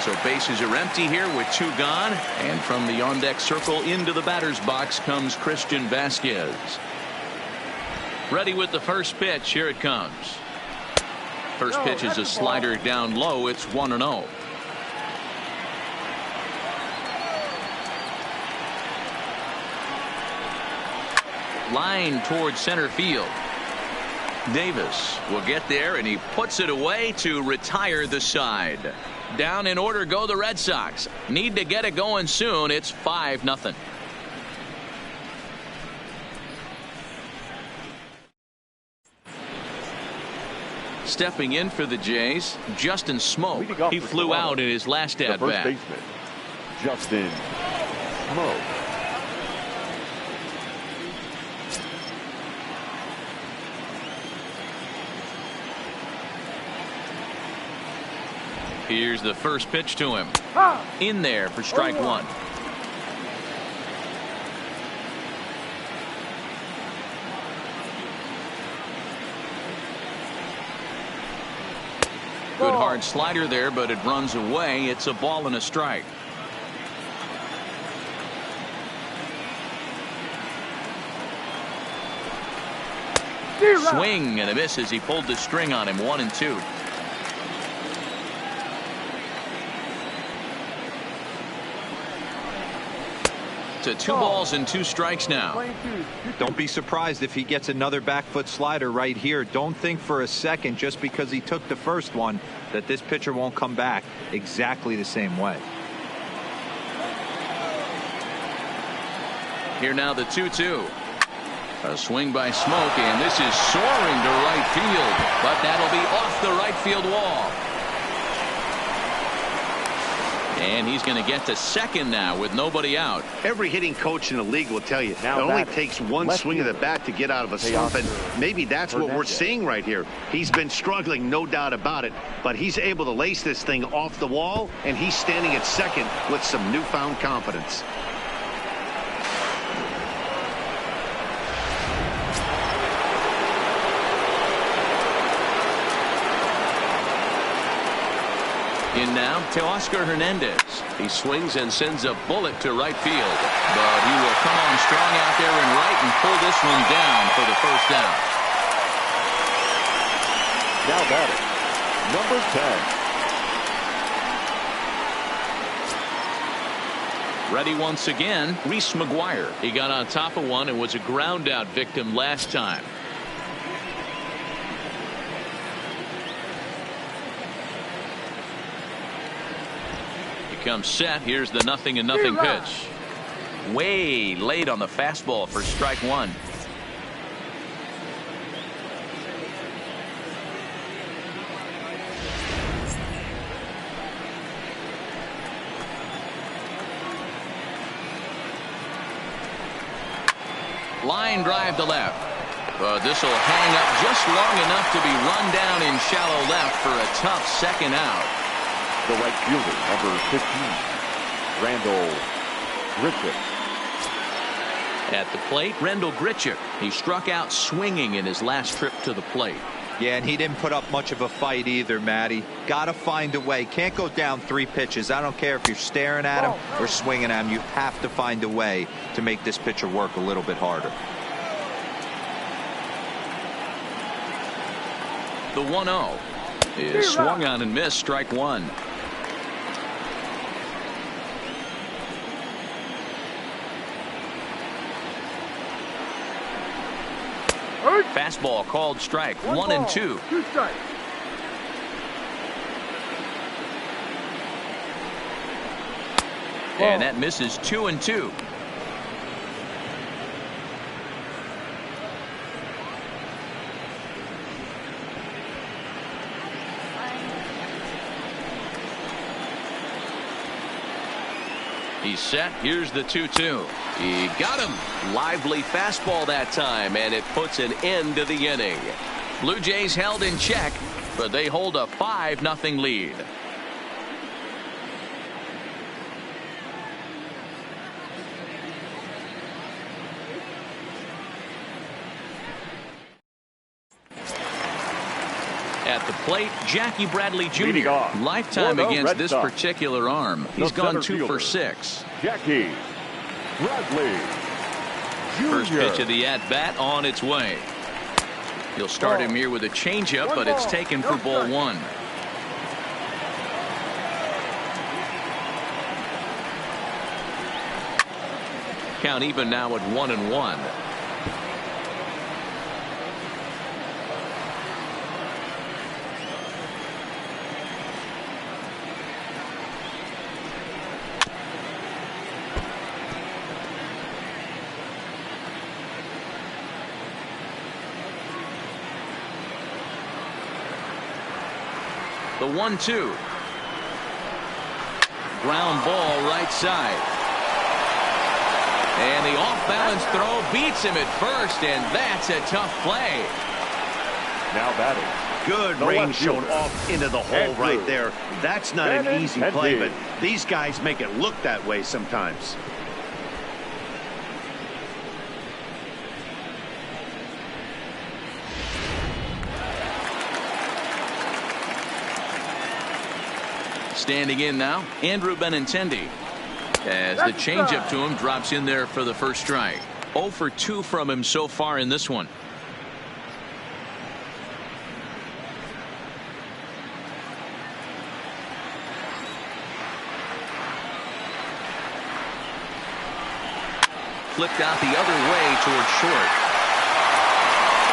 So bases are empty here with 2 gone, and from the on-deck circle into the batter's box comes Christian Vasquez. Ready with the first pitch. Here it comes. First pitch is a slider down low. It's 1-0. Line towards center field. Davis will get there, and he puts it away to retire the side. Down in order go the Red Sox. Need to get it going soon. It's 5-0. Stepping in for the Jays, Justin Smoke. He flew out in his last at bat. First baseman, Justin Smoke. Here's the first pitch to him. In there for strike one. Good hard slider there, but it runs away. It's a ball and a strike. Swing and a miss as he pulled the string on him. 1-2. To 2 balls and 2 strikes now. Don't be surprised if he gets another back foot slider right here. Don't think for a second, just because he took the first one, that this pitcher won't come back exactly the same way. Here now the 2-2. A swing by Smoke, and this is soaring to right field, but that'll be off the right field wall. And he's going to get to second now with nobody out. Every hitting coach in the league will tell you it only takes one swing of the bat to get out of a slump, and maybe that's what we're seeing right here. He's been struggling, no doubt about it, but he's able to lace this thing off the wall, and he's standing at second with some newfound confidence. In now to Oscar Hernandez. He swings and sends a bullet to right field, but he will come on strong out there in right and pull this one down for the first down. Now batting, number 10. Ready once again, Reese McGuire. He got on top of one and was a ground out victim last time. Comes set. Here's the 0-0 pitch. Way late on the fastball for strike one. Line drive to left. This will hang up just long enough to be run down in shallow left for a tough second out. The right fielder, number 15, Randall Grichuk. At the plate, Randall Grichuk. He struck out swinging in his last trip to the plate. Yeah, and he didn't put up much of a fight either, Matty. Got to find a way. Can't go down 3 pitches. I don't care if you're staring at him or swinging at him. You have to find a way to make this pitcher work a little bit harder. The 1-0 is swung on and missed. Strike one. Fastball called strike. 1-2. 2 strikes. And that misses 2-2. He's set. Here's the 2-2. He got him. Lively fastball that time, and it puts an end to the inning. Blue Jays held in check, but they hold a 5-0 lead. At the plate, Jackie Bradley Jr. Lifetime against this particular arm. He's gone 2 for 6. Jackie Bradley Jr. First pitch of the at-bat on its way. He'll start him here with a changeup, but it's taken for ball one. Count even now at 1-1. The 1-2. Ground ball right side. And the off-balance throw beats him at first, and that's a tough play. Now batting. Good range shown off into the hole right there. That's not an easy play, but these guys make it look that way sometimes. Standing in now, Andrew Benintendi. As the changeup to him drops in there for the first strike. 0 for 2 from him so far in this one. Flipped out the other way towards short.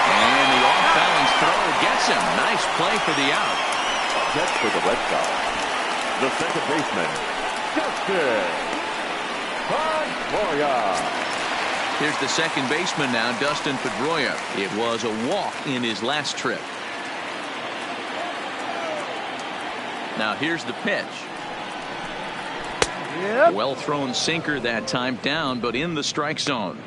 And the off-balance throw gets him. Nice play for the out. That's for the Red Sox. The second baseman, Dustin Pedroia. Here's the second baseman now, Dustin Pedroia. It was a walk in his last trip. Now here's the pitch. Well thrown sinker that time, down but in the strike zone.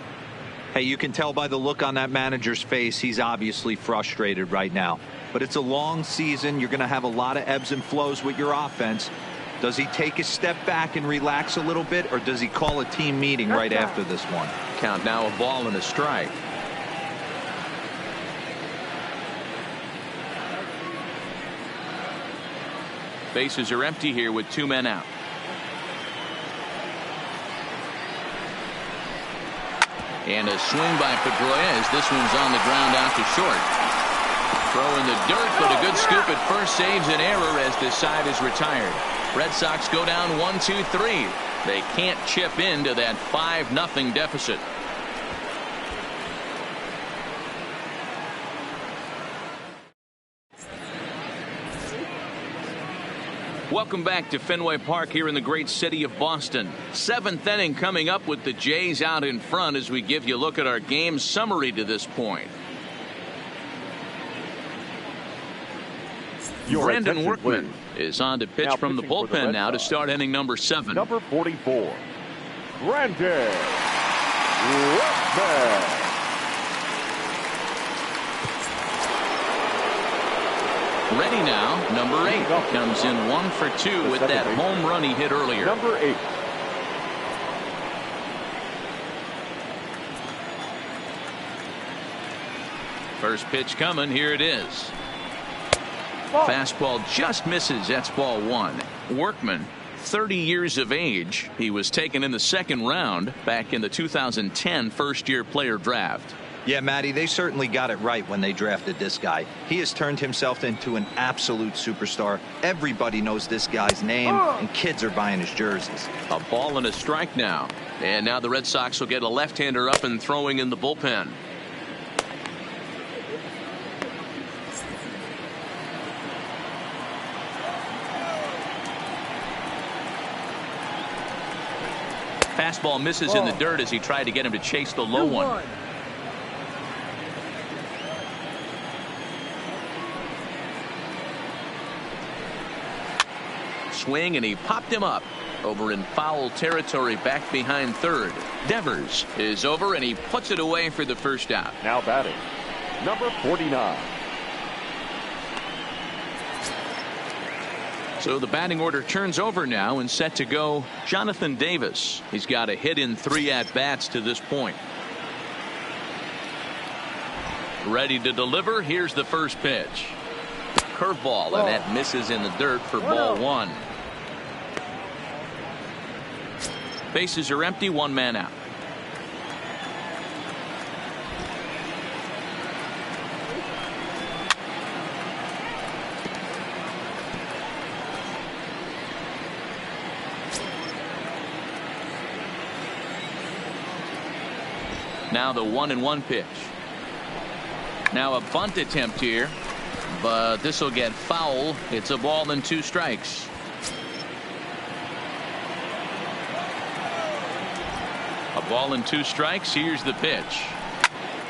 Hey, you can tell by the look on that manager's face, he's obviously frustrated right now. But it's a long season. You're going to have a lot of ebbs and flows with your offense. Does he take a step back and relax a little bit, or does he call a team meeting right after this one? Count now, a ball and a strike. Bases are empty here with 2 men out. And a swing by Pedroia as this one's on the ground out to short. Throw in the dirt, but a good scoop at first saves an error as this side is retired. Red Sox go down 1-2-3. They can't chip into that 5-0 deficit. Welcome back to Fenway Park here in the great city of Boston. 7th inning coming up with the Jays out in front as we give you a look at our game summary to this point. Brandon Workman is on to pitch from the bullpen now to start inning number 7. Number 44, Brandon Workman. Ready now, number 8 comes in 1 for 2 with that home run he hit earlier. Number 8. First pitch coming, here it is. Fastball just misses. That's ball 1. Workman, 30 years of age. He was taken in the 2nd round back in the 2010 first-year player draft. Yeah, Matty, they certainly got it right when they drafted this guy. He has turned himself into an absolute superstar. Everybody knows this guy's name, and kids are buying his jerseys. A ball and a strike now. And now the Red Sox will get a left-hander up and throwing in the bullpen. Fastball misses in the dirt as he tried to get him to chase the low one. Swing, and he popped him up over in foul territory back behind third. Devers is over, and he puts it away for the first out. Now batting, number 49. So the batting order turns over now and set to go Jonathan Davis. He's got a hit in 3 at-bats to this point. Ready to deliver. Here's the first pitch. Curveball, and that misses in the dirt for ball 1. Bases are empty, 1 man out. Now the 1-1 pitch. Now a bunt attempt here, but this will get foul. It's a ball and 2 strikes. A ball and 2 strikes. Here's the pitch.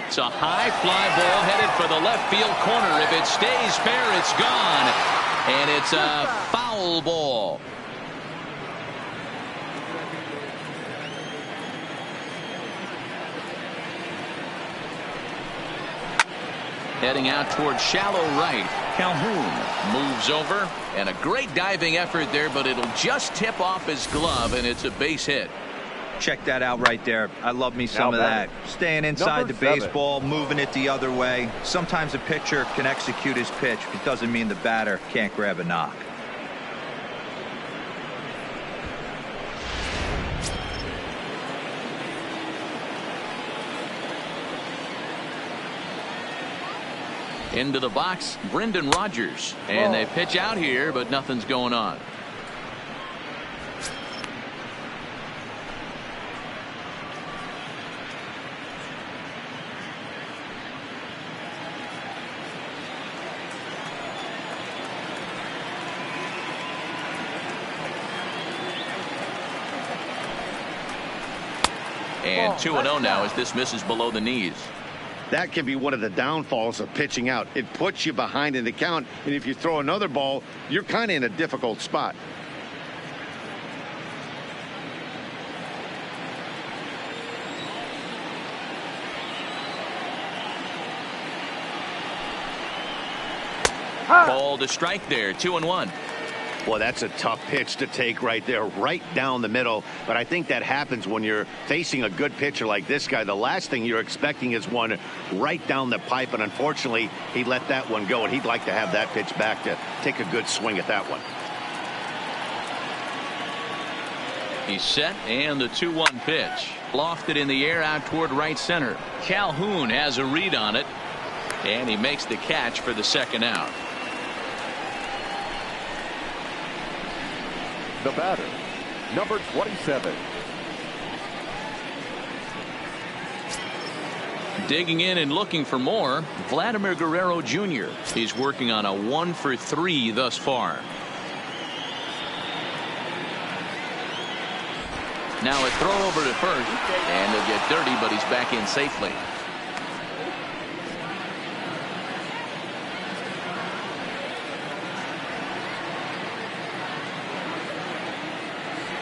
It's a high fly ball headed for the left field corner. If it stays fair, it's gone. And it's a foul ball. Heading out towards shallow right. Calhoun moves over, and a great diving effort there, but it'll just tip off his glove, and it's a base hit. Check that out right there. I love me some of that. Staying inside the baseball, moving it the other way. Sometimes a pitcher can execute his pitch, but doesn't mean the batter can't grab a knock. Into the box, Brendan Rodgers. And they pitch out here, but nothing's going on. And 2-0 now as this misses below the knees. That can be one of the downfalls of pitching out. It puts you behind in the count, and if you throw another ball, you're kind of in a difficult spot. Ball to strike there, 2-1. Well, that's a tough pitch to take right there, right down the middle. But I think that happens when you're facing a good pitcher like this guy. The last thing you're expecting is one right down the pipe. And unfortunately, he let that one go. And he'd like to have that pitch back to take a good swing at that one. He's set, and the 2-1 pitch. Lofted in the air out toward right center. Calhoun has a read on it. And he makes the catch for the second out. The batter, number 27. Digging in and looking for more, Vladimir Guerrero Jr. He's working on a 1-for-3 thus far. Now a throw over to first, and he'll get dirty, but he's back in safely.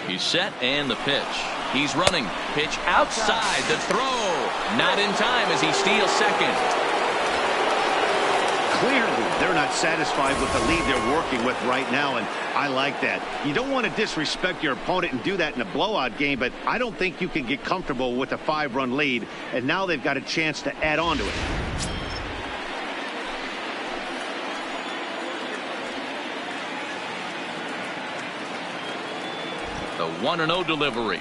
He's set, and the pitch. He's running. Pitch outside. The throw. Not in time as he steals second. Clearly, they're not satisfied with the lead they're working with right now, and I like that. You don't want to disrespect your opponent and do that in a blowout game, but I don't think you can get comfortable with a 5-run lead, and now they've got a chance to add on to it. The 1-0 delivery.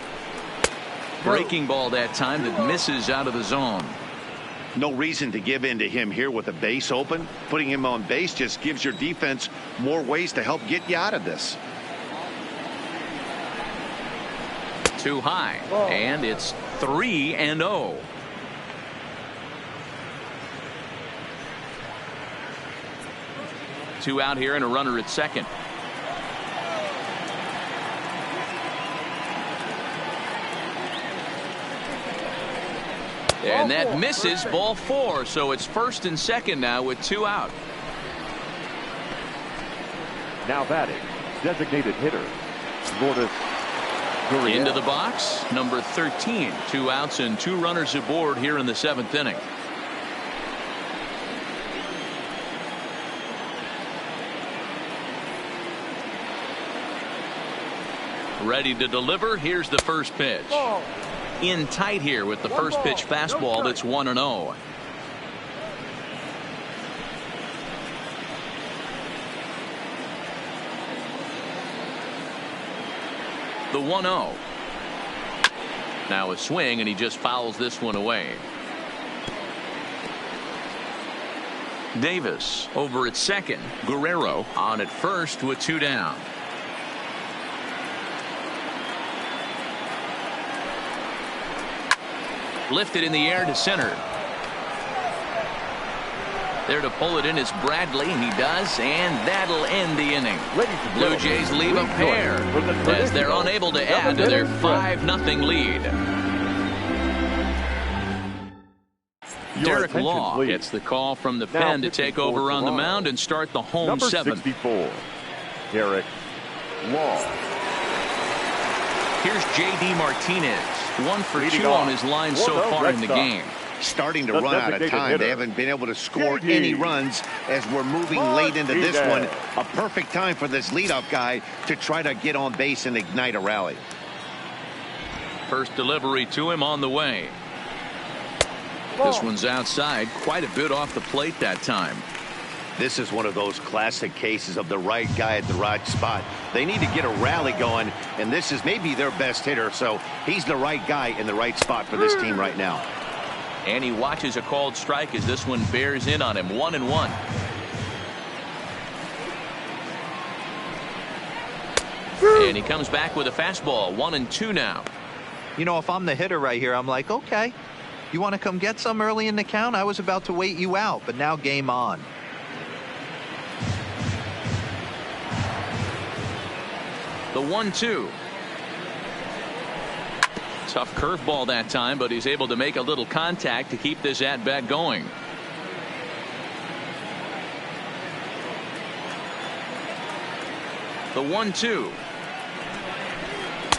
Breaking ball that time that misses out of the zone. No reason to give in to him here with a base open. Putting him on base just gives your defense more ways to help get you out of this. Too high, and it's 3-0. Two out here and a runner at second. And that misses, ball 4, so it's first and second now with 2 out. Now batting, designated hitter, Lourdes Gurriel. Into the box, number 13. 2 outs and 2 runners aboard here in the 7th inning. Ready to deliver. Here's the first pitch. In tight here with the first pitch fastball. That's 1-0. The 1-0. Now a swing, and he just fouls this one away. Davis over at second. Guerrero on at first with 2 down. Lifted in the air to center. There to pull it in is Bradley. He does, and that'll end the inning. Blue Jays leave a pair as they're unable to add to their 5-0 lead. Derek Law gets the call from the pen to take over on the mound and start the home Number 7th. 64, Derek Law. Here's J.D. Martinez. 1 for 2 on his line so far in the game. Starting to run out of time. They haven't been able to score any runs as we're moving late into this one. A perfect time for this leadoff guy to try to get on base and ignite a rally. First delivery to him on the way. This one's outside, quite a bit off the plate that time. This is one of those classic cases of the right guy at the right spot. They need to get a rally going, and this is maybe their best hitter, so he's the right guy in the right spot for this team right now. And he watches a called strike as this one bears in on him. 1-1. And he comes back with a fastball. 1-2 now. You know, if I'm the hitter right here, I'm like, okay, you want to come get some early in the count? I was about to wait you out, but now game on. The 1-2. Tough curveball that time, but he's able to make a little contact to keep this at-bat going. The 1-2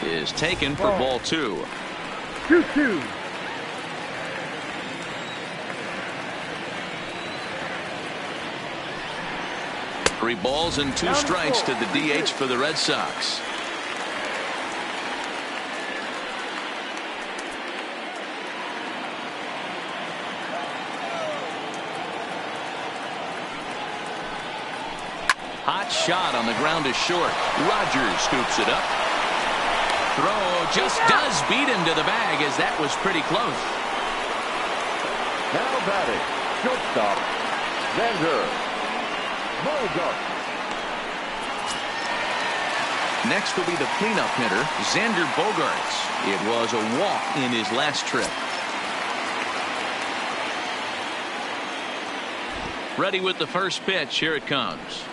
is taken for ball 2. 2-2. Three balls and 2 strikes to the DH for the Red Sox. Hot shot on the ground is short. Rogers scoops it up. Throw just does beat him to the bag as that was pretty close. Now batting, shortstop, Xander Bogaerts. Next will be the cleanup hitter, Xander Bogaerts. It was a walk in his last trip. Ready with the first pitch. Here it comes.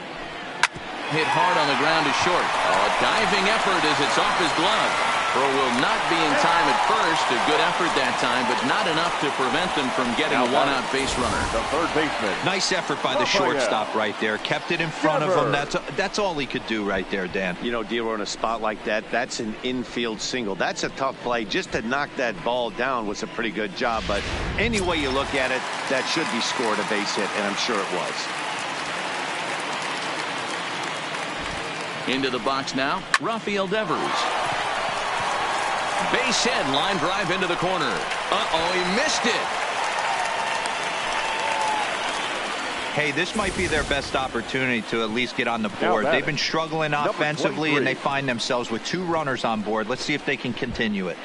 Hit hard on the ground is short. A diving effort as it's off his glove. Throw will not be in time at first. A good effort that time, but not enough to prevent them from getting a one-out base runner. The third baseman. Nice effort by the shortstop right there. Kept it in front of him. That's all he could do right there, Dan. You know, Dealer, in a spot like that, that's an infield single. That's a tough play. Just to knock that ball down was a pretty good job. But any way you look at it, that should be scored a base hit, and I'm sure it was. Into the box now, Rafael Devers. Base hit, line drive into the corner. Uh-oh, he missed it. Hey, this might be their best opportunity to at least get on the board. They've been struggling offensively, and they find themselves with 2 runners on board. Let's see if they can continue it.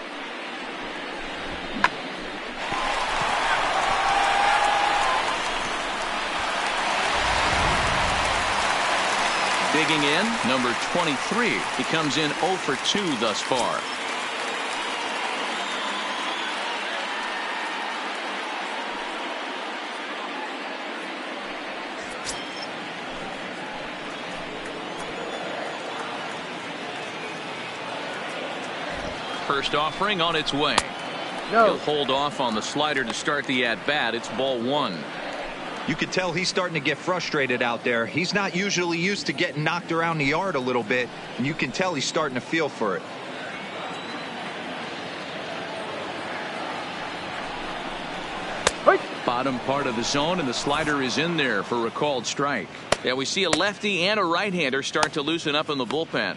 Digging in, number 23. He comes in 0 for 2 thus far. First offering on its way. He'll hold off on the slider to start the at-bat. It's ball 1. You could tell he's starting to get frustrated out there. He's not usually used to getting knocked around the yard a little bit, and you can tell he's starting to feel for it. Bottom part of the zone, and the slider is in there for a called strike. Yeah, we see a lefty and a right-hander start to loosen up in the bullpen.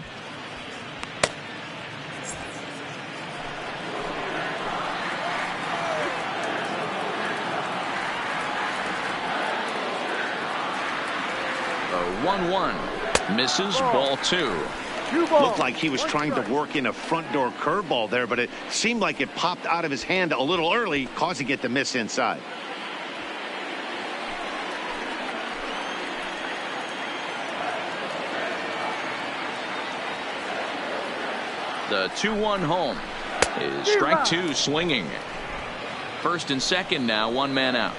The 1-1 misses, ball 2. Looked like he was trying to work in a front door curveball there, but it seemed like it popped out of his hand a little early, causing it to miss inside. The 2-1 home is strike 2 swinging. First and second now, one man out.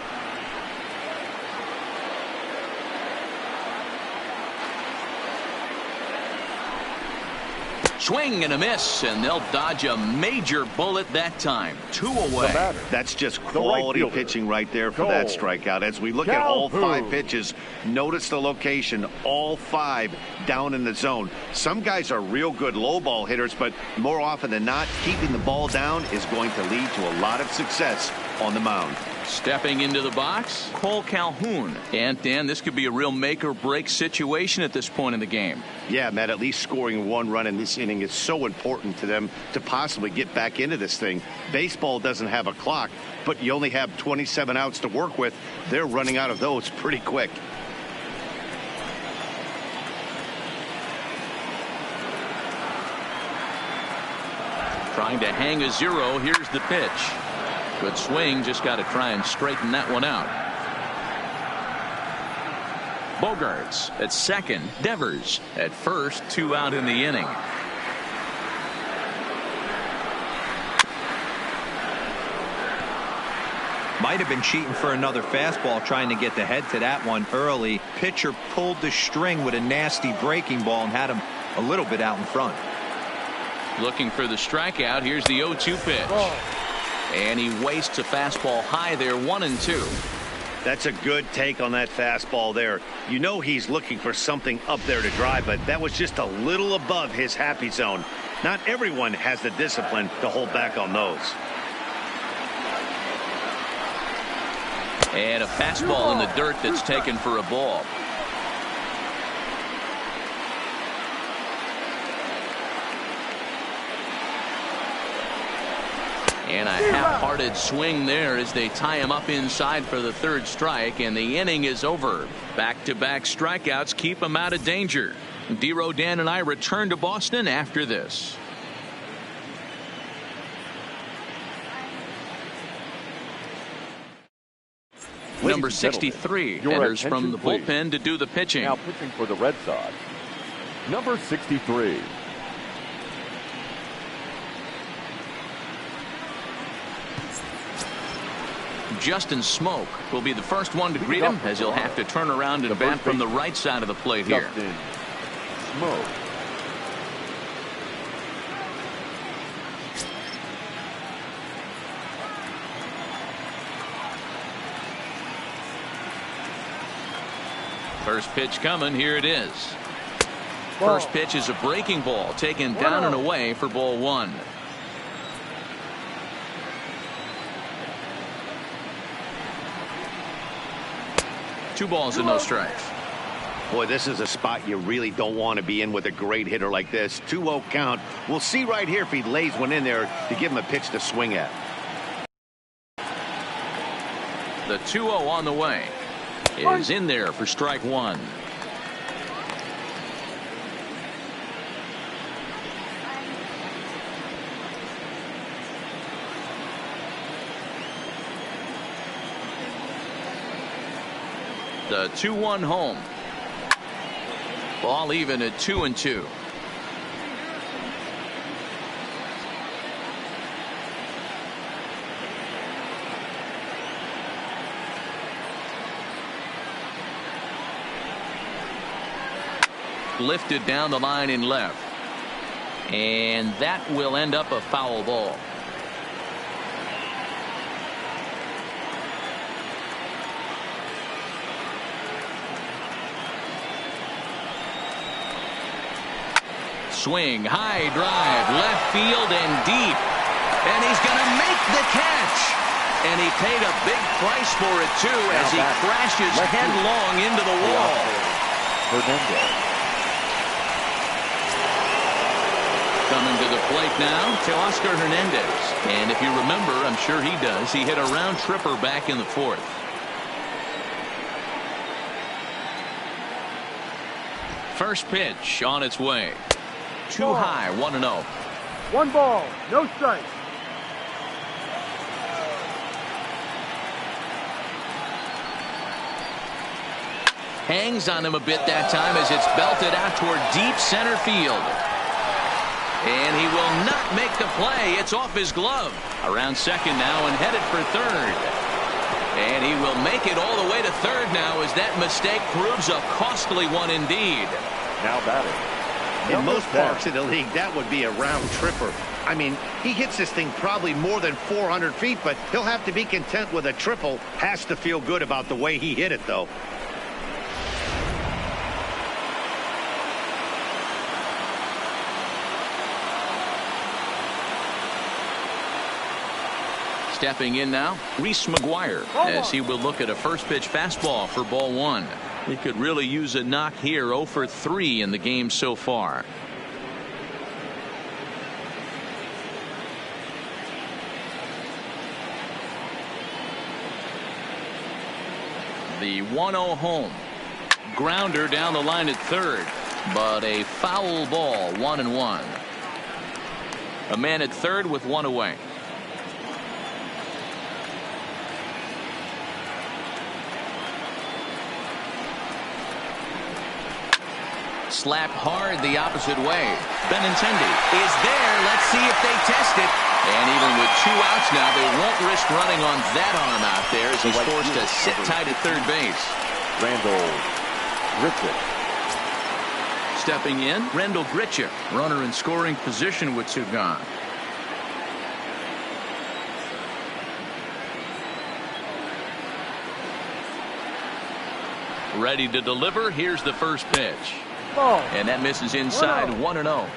Swing and a miss, and they'll dodge a major bullet that time. 2 away. That's just quality pitching right there for that strikeout. As we look at all 5 pitches, notice the location, all 5 down in the zone. Some guys are real good low ball hitters, but more often than not, keeping the ball down is going to lead to a lot of success on the mound. Stepping into the box, Cole Calhoun. And Dan, this could be a real make or break situation at this point in the game. Yeah, Matt, at least scoring 1 run in this inning is so important to them to possibly get back into this thing. Baseball doesn't have a clock, but you only have 27 outs to work with. They're running out of those pretty quick. Trying to hang a 0. Here's the pitch. Good swing. Just got to try and straighten that one out. Bogarts at second. Devers at first. 2 out in the inning. Might have been cheating for another fastball, trying to get the head to that one early. Pitcher pulled the string with a nasty breaking ball and had him a little bit out in front. Looking for the strikeout. Here's the 0-2 pitch. And he wastes a fastball high there, 1-2. That's a good take on that fastball there. You know he's looking for something up there to drive, but that was just a little above his happy zone. Not everyone has the discipline to hold back on those. And a fastball in the dirt that's taken for a ball. And a half-hearted swing there as they tie him up inside for the 3rd strike, and the inning is over. Back-to-back strikeouts keep him out of danger. D-Row, Dan, and I return to Boston after this. Number 63 enters from the bullpen to do the pitching. Now pitching for the Red Sox, number 63. Justin Smoke will be the first one to greet him, as he'll have to turn around and bat from the right side of the plate here. Justin Smoke. First pitch coming. Here it is. First pitch is a breaking ball taken down and away for ball 1. Two balls and no strikes. Boy, this is a spot you really don't want to be in with a great hitter like this. 2-0 count. We'll see right here if he lays one in there to give him a pitch to swing at. The 2-0 on the way is in there for strike 1. The 2-1 home. Ball even at 2-2. Lifted down the line in left. And that will end up a foul ball. Swing, high drive, left field and deep. And he's going to make the catch. And he paid a big price for it, too, as he crashes headlong into the wall. Coming to the plate now, Teoscar Hernandez. And if you remember, I'm sure he does, he hit a round tripper back in the 4th. First pitch on its way. Too high, 1-0. 1 ball, no strikes. Hangs on him a bit that time as it's belted out toward deep center field. And he will not make the play. It's off his glove. Around second now and headed for third. And he will make it all the way to third now as that mistake proves a costly one indeed. Now batting. In most parks in the league, that would be a round tripper. I mean, he hits this thing probably more than 400 feet, but he'll have to be content with a triple. Has to feel good about the way he hit it, though. Stepping in now, Reese McGuire, as he will look at a first pitch fastball for ball one. He could really use a knock here. 0 for 3 in the game so far. The 1-0 home. Grounder down the line at third, but a foul ball. 1-1. A man at third with one away. Slapped hard the opposite way. Benintendi is there. Let's see if they test it. And even with 2 outs now, they won't risk running on that arm out there as he's forced to sit tight at third base. Randall Grichuk. Stepping in, Randall Grichuk, runner in scoring position with 2 gone. Ready to deliver. Here's the first pitch. And that misses inside. 1-0.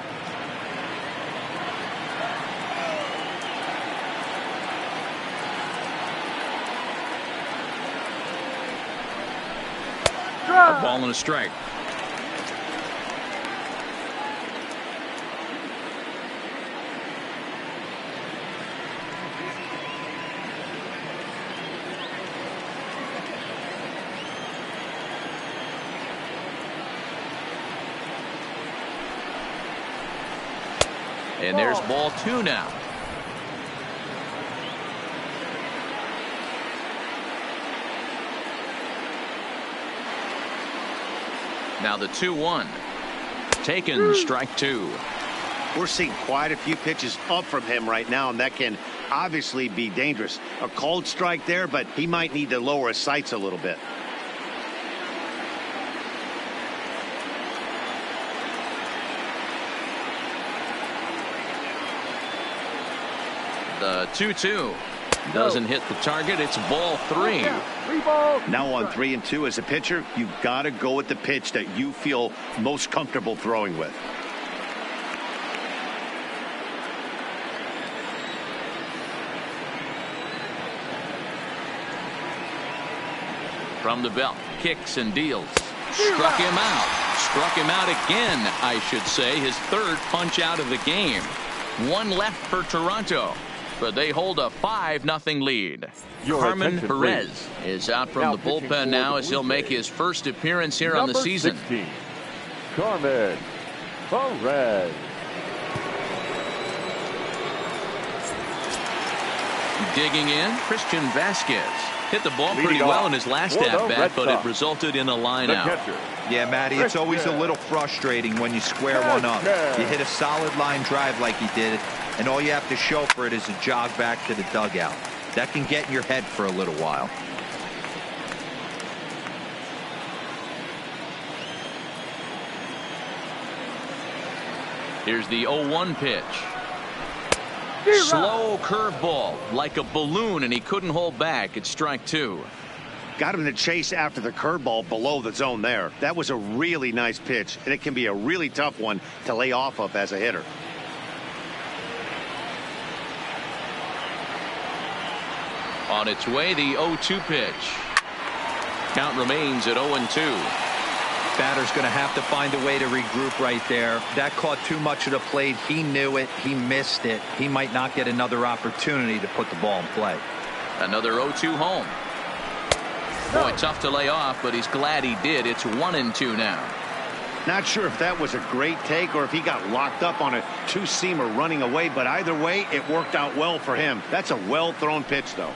A ball and a strike. And there's ball 2 now. Now the 2-1. Taken, strike 2. We're seeing quite a few pitches up from him right now, and that can obviously be dangerous. A cold strike there, but he might need to lower his sights a little bit. The 2-2 doesn't hit the target. It's ball 3. Now on 3-2 as a pitcher, you've got to go with the pitch that you feel most comfortable throwing with. From the belt, kicks and deals. Struck him out. Struck him out again, I should say. His third punch out of the game. 1 left for Toronto, but they hold a 5-0 lead. Carmen Perez is out from the bullpen now as he'll make his first appearance here on the season. 16, Carmen Perez. Digging in, Christian Vasquez. Hit the ball pretty well in his last at-bat, but it resulted in a line out. Yeah, Matty, it's always a little frustrating when you square one up. You hit a solid line drive like he did, and all you have to show for it is a jog back to the dugout. That can get in your head for a little while. Here's the 0-1 pitch. Slow curveball like a balloon, and he couldn't hold back. It's strike 2. Got him to chase after the curveball below the zone there. That was a really nice pitch, and it can be a really tough one to lay off of as a hitter. On its way, the 0-2 pitch. Count remains at 0-2. Batter's going to have to find a way to regroup right there. That caught too much of the plate. He knew it. He missed it. He might not get another opportunity to put the ball in play. Another 0-2 home. Boy, tough to lay off, but he's glad he did. It's 1-2 now. Not sure if that was a great take or if he got locked up on a two-seamer running away, but either way, it worked out well for him. That's a well-thrown pitch, though.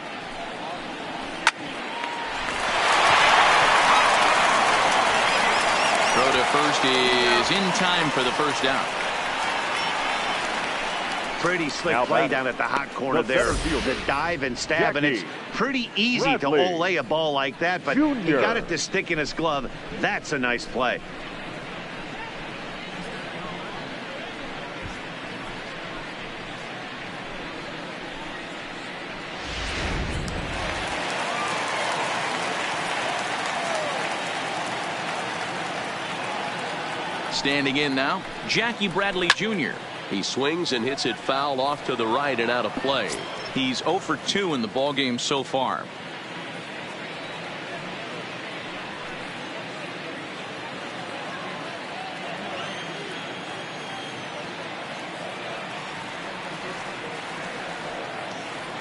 Throw to first is in time for the first out. Pretty slick Now play batting, down at the hot corner the there. center fielder, The dive and stab, and it's Jackie pretty easy Bradley to lay a ball like that, but he Jr. got it to stick in his glove. That's a nice play. Standing in now, Jackie Bradley Jr. He swings and hits it foul off to the right and out of play. He's 0 for 2 in the ballgame so far.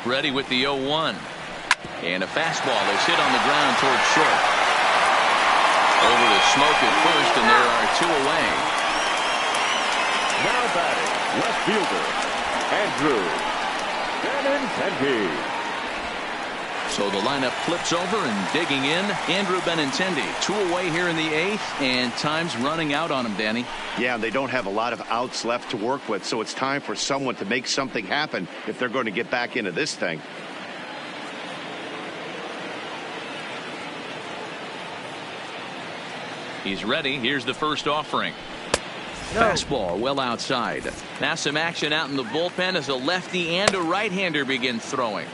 Ready with the 0-1. And a fastball is hit on the ground towards short. Over to Smoke at first, and there are 2 away. Now batting, left fielder, Andrew Benintendi. So the lineup flips over, and digging in, Andrew Benintendi. 2 away here in the 8th, and time's running out on him, Danny. Yeah, they don't have a lot of outs left to work with, so it's time for someone to make something happen if they're going to get back into this thing. He's ready. Here's the first offering. No. Fastball well outside. Now some action out in the bullpen as a lefty and a right-hander begin throwing.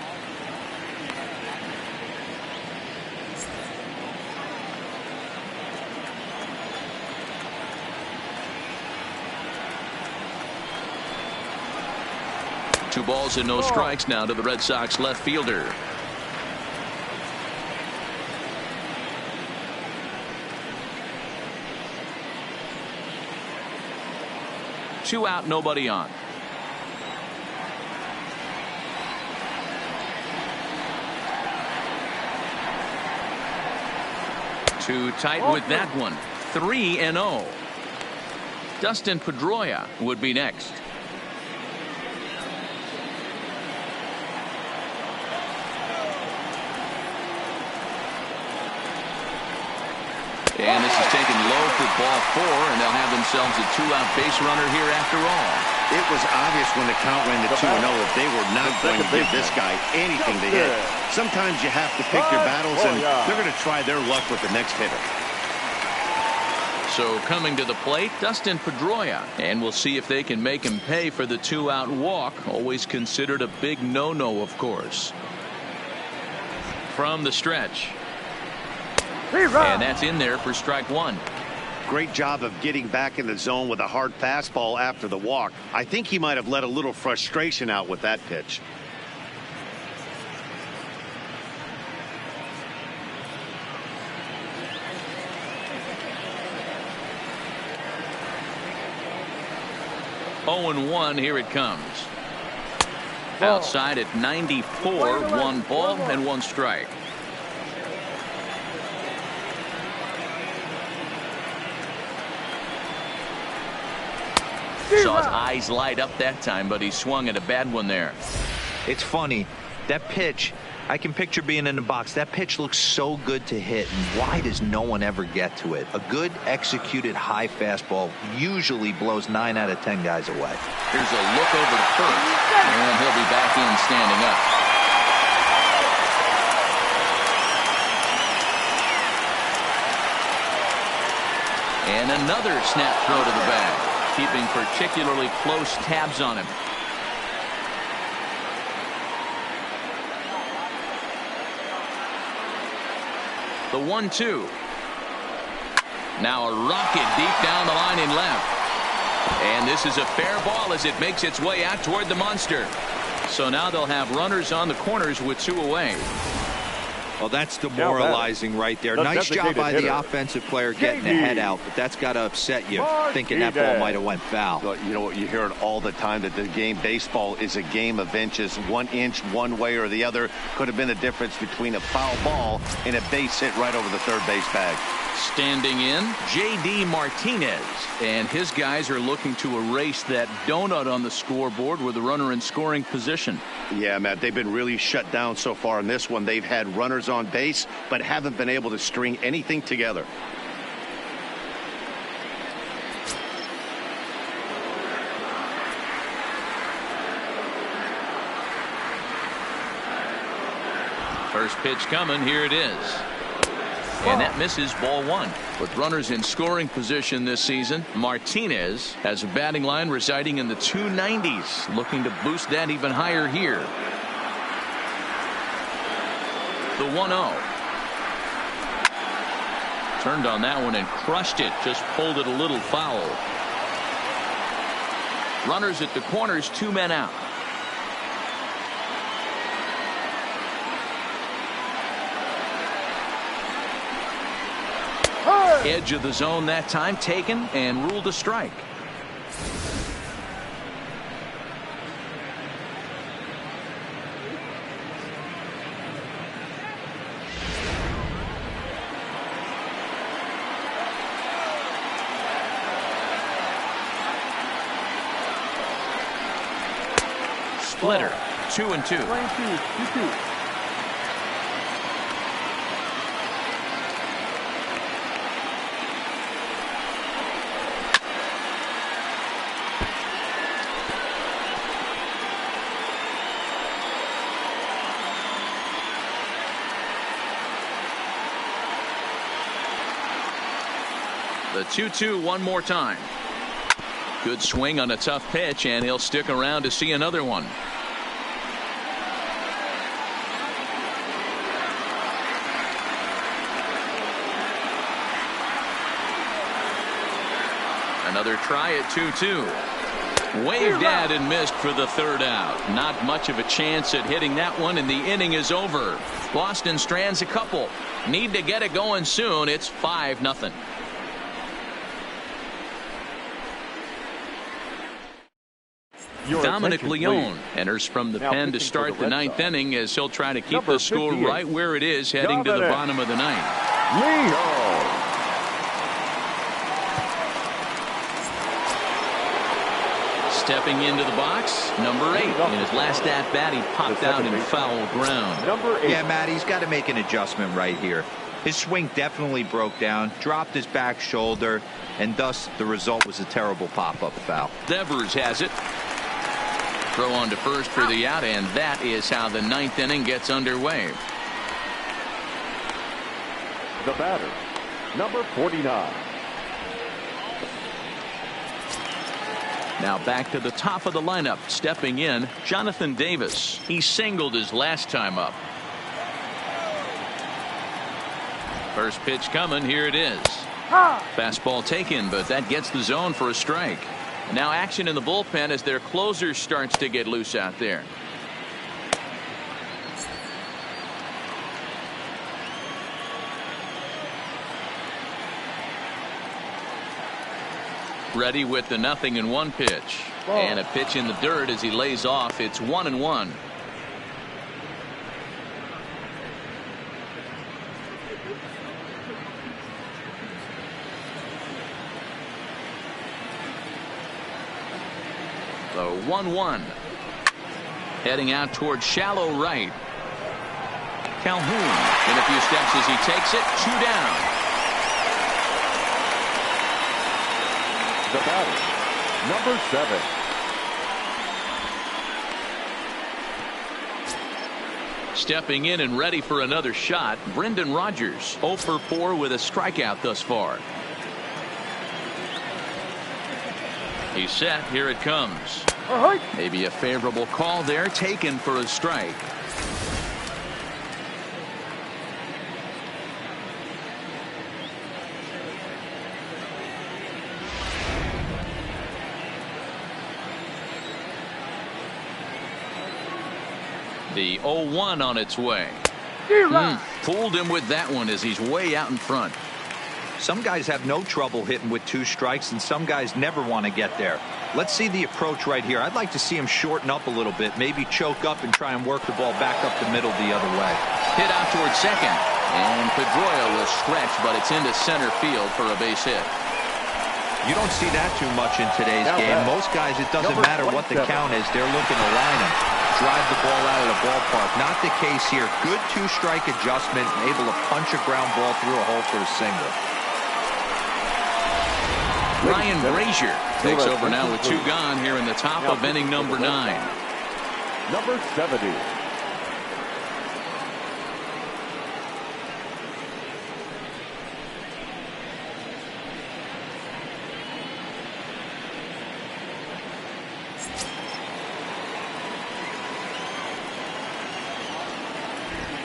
Two balls and no strikes now to the Red Sox left fielder. Two out, nobody on. Too tight with that one. 3-0. Dustin Pedroia would be next. And this is taken low for ball 4, and they'll have themselves a 2-out base runner here after all. It was obvious when the count ran to 2-0 that they were not going to give this guy anything to hit. Sometimes you have to pick your battles, and they're going to try their luck with the next hitter. So coming to the plate, Dustin Pedroia, and we'll see if they can make him pay for the 2-out walk. Always considered a big no-no, of course. From the stretch. And that's in there for strike 1. Great job of getting back in the zone with a hard fastball after the walk. I think he might have let a little frustration out with that pitch. Oh and 1, here it comes. Outside at 94, 1 ball and 1 strike. Saw his eyes light up that time, but he swung at a bad one there. It's funny. That pitch, I can picture being in the box. That pitch looks so good to hit, and why does no one ever get to it? A good executed high fastball usually blows 9 out of 10 guys away. Here's a look over to first, and he'll be back in standing up. And another snap throw to the bag, keeping particularly close tabs on him. The 1-2. Now a rocket deep down the line in left. And this is a fair ball as it makes its way out toward the monster. So now they'll have runners on the corners with 2 away. Well, that's demoralizing right there. Nice job by the offensive player getting the head out, but that's got to upset you, thinking that ball might have went foul. But you know what, you hear it all the time that the game, baseball is a game of inches. 1 inch one way or the other could have been the difference between a foul ball and a base hit right over the third base bag. Standing in, J.D. Martinez, and his guys are looking to erase that donut on the scoreboard with a runner in scoring position. Yeah, Matt, they've been really shut down so far in this one. They've had runners on base, but haven't been able to string anything together. First pitch coming. Here it is. And that misses, ball one. With runners in scoring position this season, Martinez has a batting line residing in the 290s, looking to boost that even higher here. The 1-0. Turned on that one and crushed it. Just pulled it a little foul. Runners at the corners, 2 men out. Edge of the zone that time taken and ruled a strike. Splitter, 2-2. The 2-2 one more time. Good swing on a tough pitch, and he'll stick around to see another one. Another try at 2-2. Waved at and missed for the third out. Not much of a chance at hitting that one, and the inning is over. Boston strands a couple. Need to get it going soon. It's 5-0. Dominic Leone enters from the pen to start the ninth inning as he'll try to keep the score right where it is heading to the bottom of the ninth. Leone. Stepping into the box, number 8. In his last at bat, he popped out in foul ground. Number 8. Yeah, Matt, he's got to make an adjustment right here. His swing definitely broke down, dropped his back shoulder, and thus the result was a terrible pop-up foul. Devers has it. Throw on to first for the out, and that is how the ninth inning gets underway. The batter, number 49. Now back to the top of the lineup. Stepping in, Jonathan Davis. He singled his last time up. First pitch coming. Here it is. Fastball taken, but that gets the zone for a strike. Now action in the bullpen as their closer starts to get loose out there. Ready with the 0-1 pitch. And a pitch in the dirt as he lays off. It's 1-1. The 1-1. Heading out towards shallow right. Calhoun in a few steps as he takes it. 2 down. The batter, number 7. Stepping in and ready for another shot, Brendan Rodgers, 0 for 4 with a strikeout thus far. He's set. Here it comes. Maybe a favorable call there, taken for a strike. The 0-1 on its way. Fooled him with that one as he's way out in front. Some guys have no trouble hitting with 2 strikes, and some guys never want to get there. Let's see the approach right here. I'd like to see him shorten up a little bit, maybe choke up and try and work the ball back up the middle the other way. Hit out towards second. And Pedroia will stretch, but it's into center field for a base hit. You don't see that too much in today's game. Most guys, it doesn't matter what the count is. They're looking to line him, drive the ball out of the ballpark. Not the case here. Good 2-strike adjustment, able to punch a ground ball through a hole for a single. Ryan Brazier takes over now with 2 gone here in the top of inning number 9. Number 70.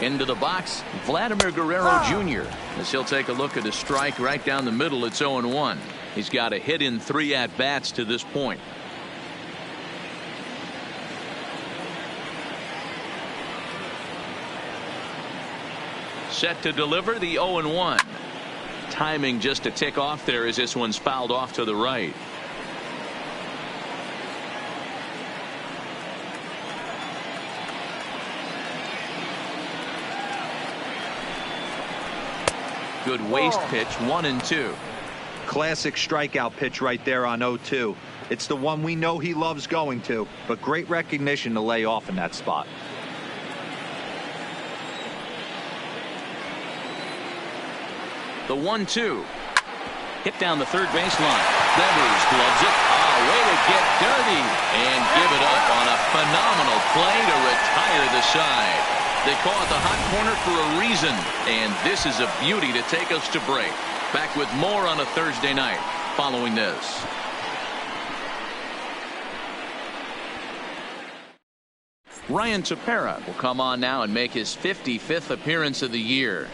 Into the box, Vladimir Guerrero Jr. As he'll take a look at a strike right down the middle. It's 0-1. He's got a hit in 3 at-bats to this point. Set to deliver the 0-1. Timing just a tick off there as this one's fouled off to the right. Good waist pitch, 1-2. Classic strikeout pitch right there on 0-2. It's the one we know he loves going to, but great recognition to lay off in that spot. The 1-2. Hit down the third baseline. Devers gloves it. Way to get dirty and give it up on a phenomenal play to retire the side. They call it the hot corner for a reason, and this is a beauty to take us to break. Back with more on a Thursday night following this. Ryan Tepera will come on now and make his 55th appearance of the year.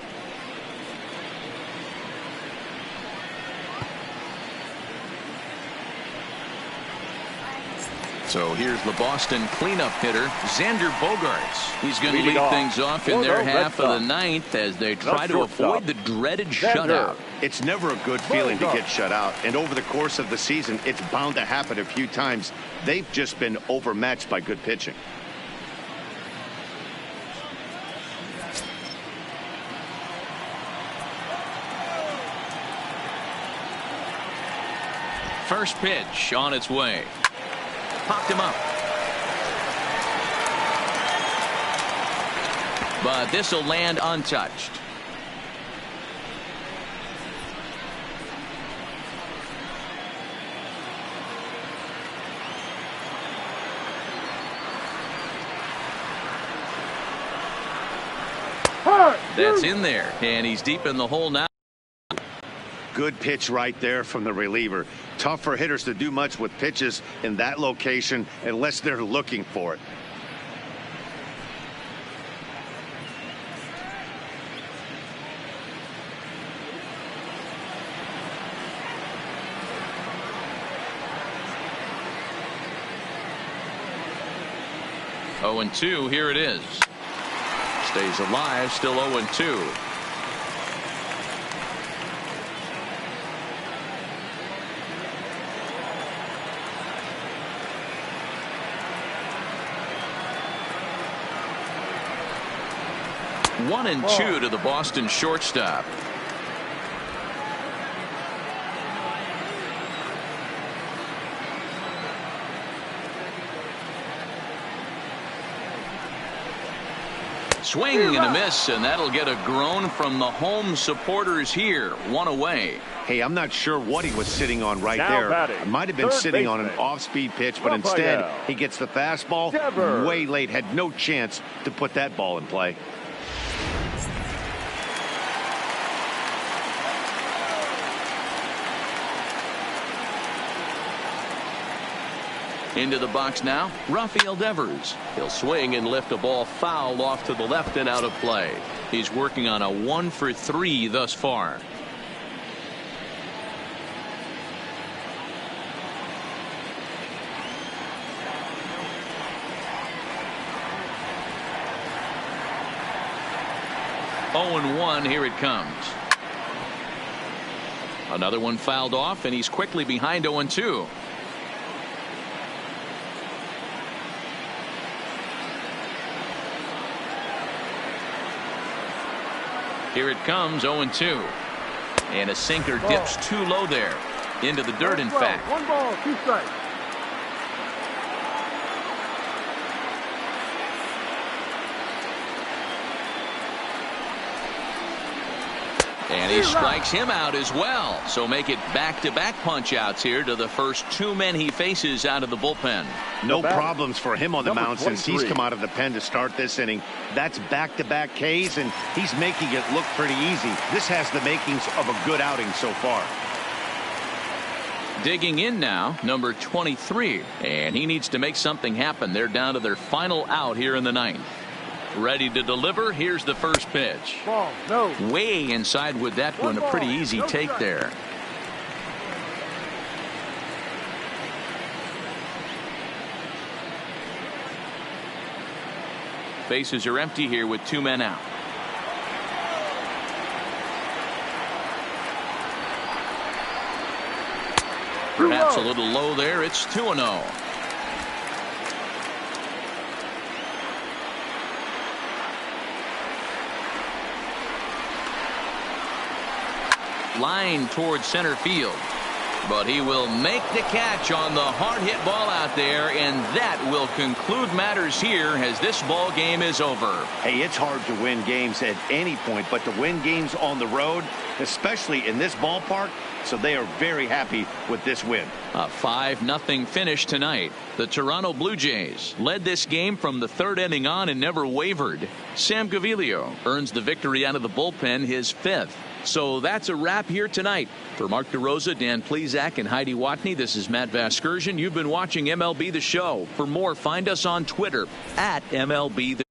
So here's the Boston cleanup hitter, Xander Bogaerts. He's going to lead things off in their half of the ninth as they try to avoid the dreaded shutout. It's never a good feeling to get shut out, and over the course of the season, it's bound to happen a few times. They've just been overmatched by good pitching. First pitch on its way. Popped him up. But this will land untouched. That's in there, and he's deep in the hole now. Good pitch right there from the reliever. Tough for hitters to do much with pitches in that location unless they're looking for it. Oh, 0-2, here it is. Stays alive, still 0-2. One and two to the Boston shortstop. Swing and a miss, and that'll get a groan from the home supporters here. One away. Hey, I'm not sure what he was sitting on right Now there. batting, It might have been sitting on an off-speed pitch, but instead he gets the fastball way late. Had no chance to put that ball in play. Into the box now, Rafael Devers. He'll swing and lift a ball foul off to the left and out of play. He's working on a 1-for-3 thus far. Oh, and 1, here it comes. Another one fouled off, and he's quickly behind 0-2. Here it comes, 0-2. And a sinker dips too low there. Into the dirt, in fact. 1 ball, 2 strikes. And he strikes him out as well. So make it back-to-back punch-outs here to the first 2 men he faces out of the bullpen. No problems for him on the mound since he's come out of the pen to start this inning. That's back-to-back Ks, and he's making it look pretty easy. This has the makings of a good outing so far. Digging in now, number 23. And he needs to make something happen. They're down to their final out here in the 9th. Ready to deliver. Here's the first pitch. Ball, no. Way inside with that one. A pretty easy take there. Bases are empty here with 2 men out. Perhaps a little low there. It's 2-0. Line towards center field. But he will make the catch on the hard hit ball out there, and that will conclude matters here as this ball game is over. Hey, it's hard to win games at any point, but to win games on the road, especially in this ballpark, so they are very happy with this win. A 5-0 finish tonight. The Toronto Blue Jays led this game from the third inning on and never wavered. Sam Gaviglio earns the victory out of the bullpen, his 5th. So that's a wrap here tonight. For Mark DeRosa, Dan Plesac, and Heidi Watney, this is Matt Vasgersian. You've been watching MLB The Show. For more, find us on Twitter @MLB The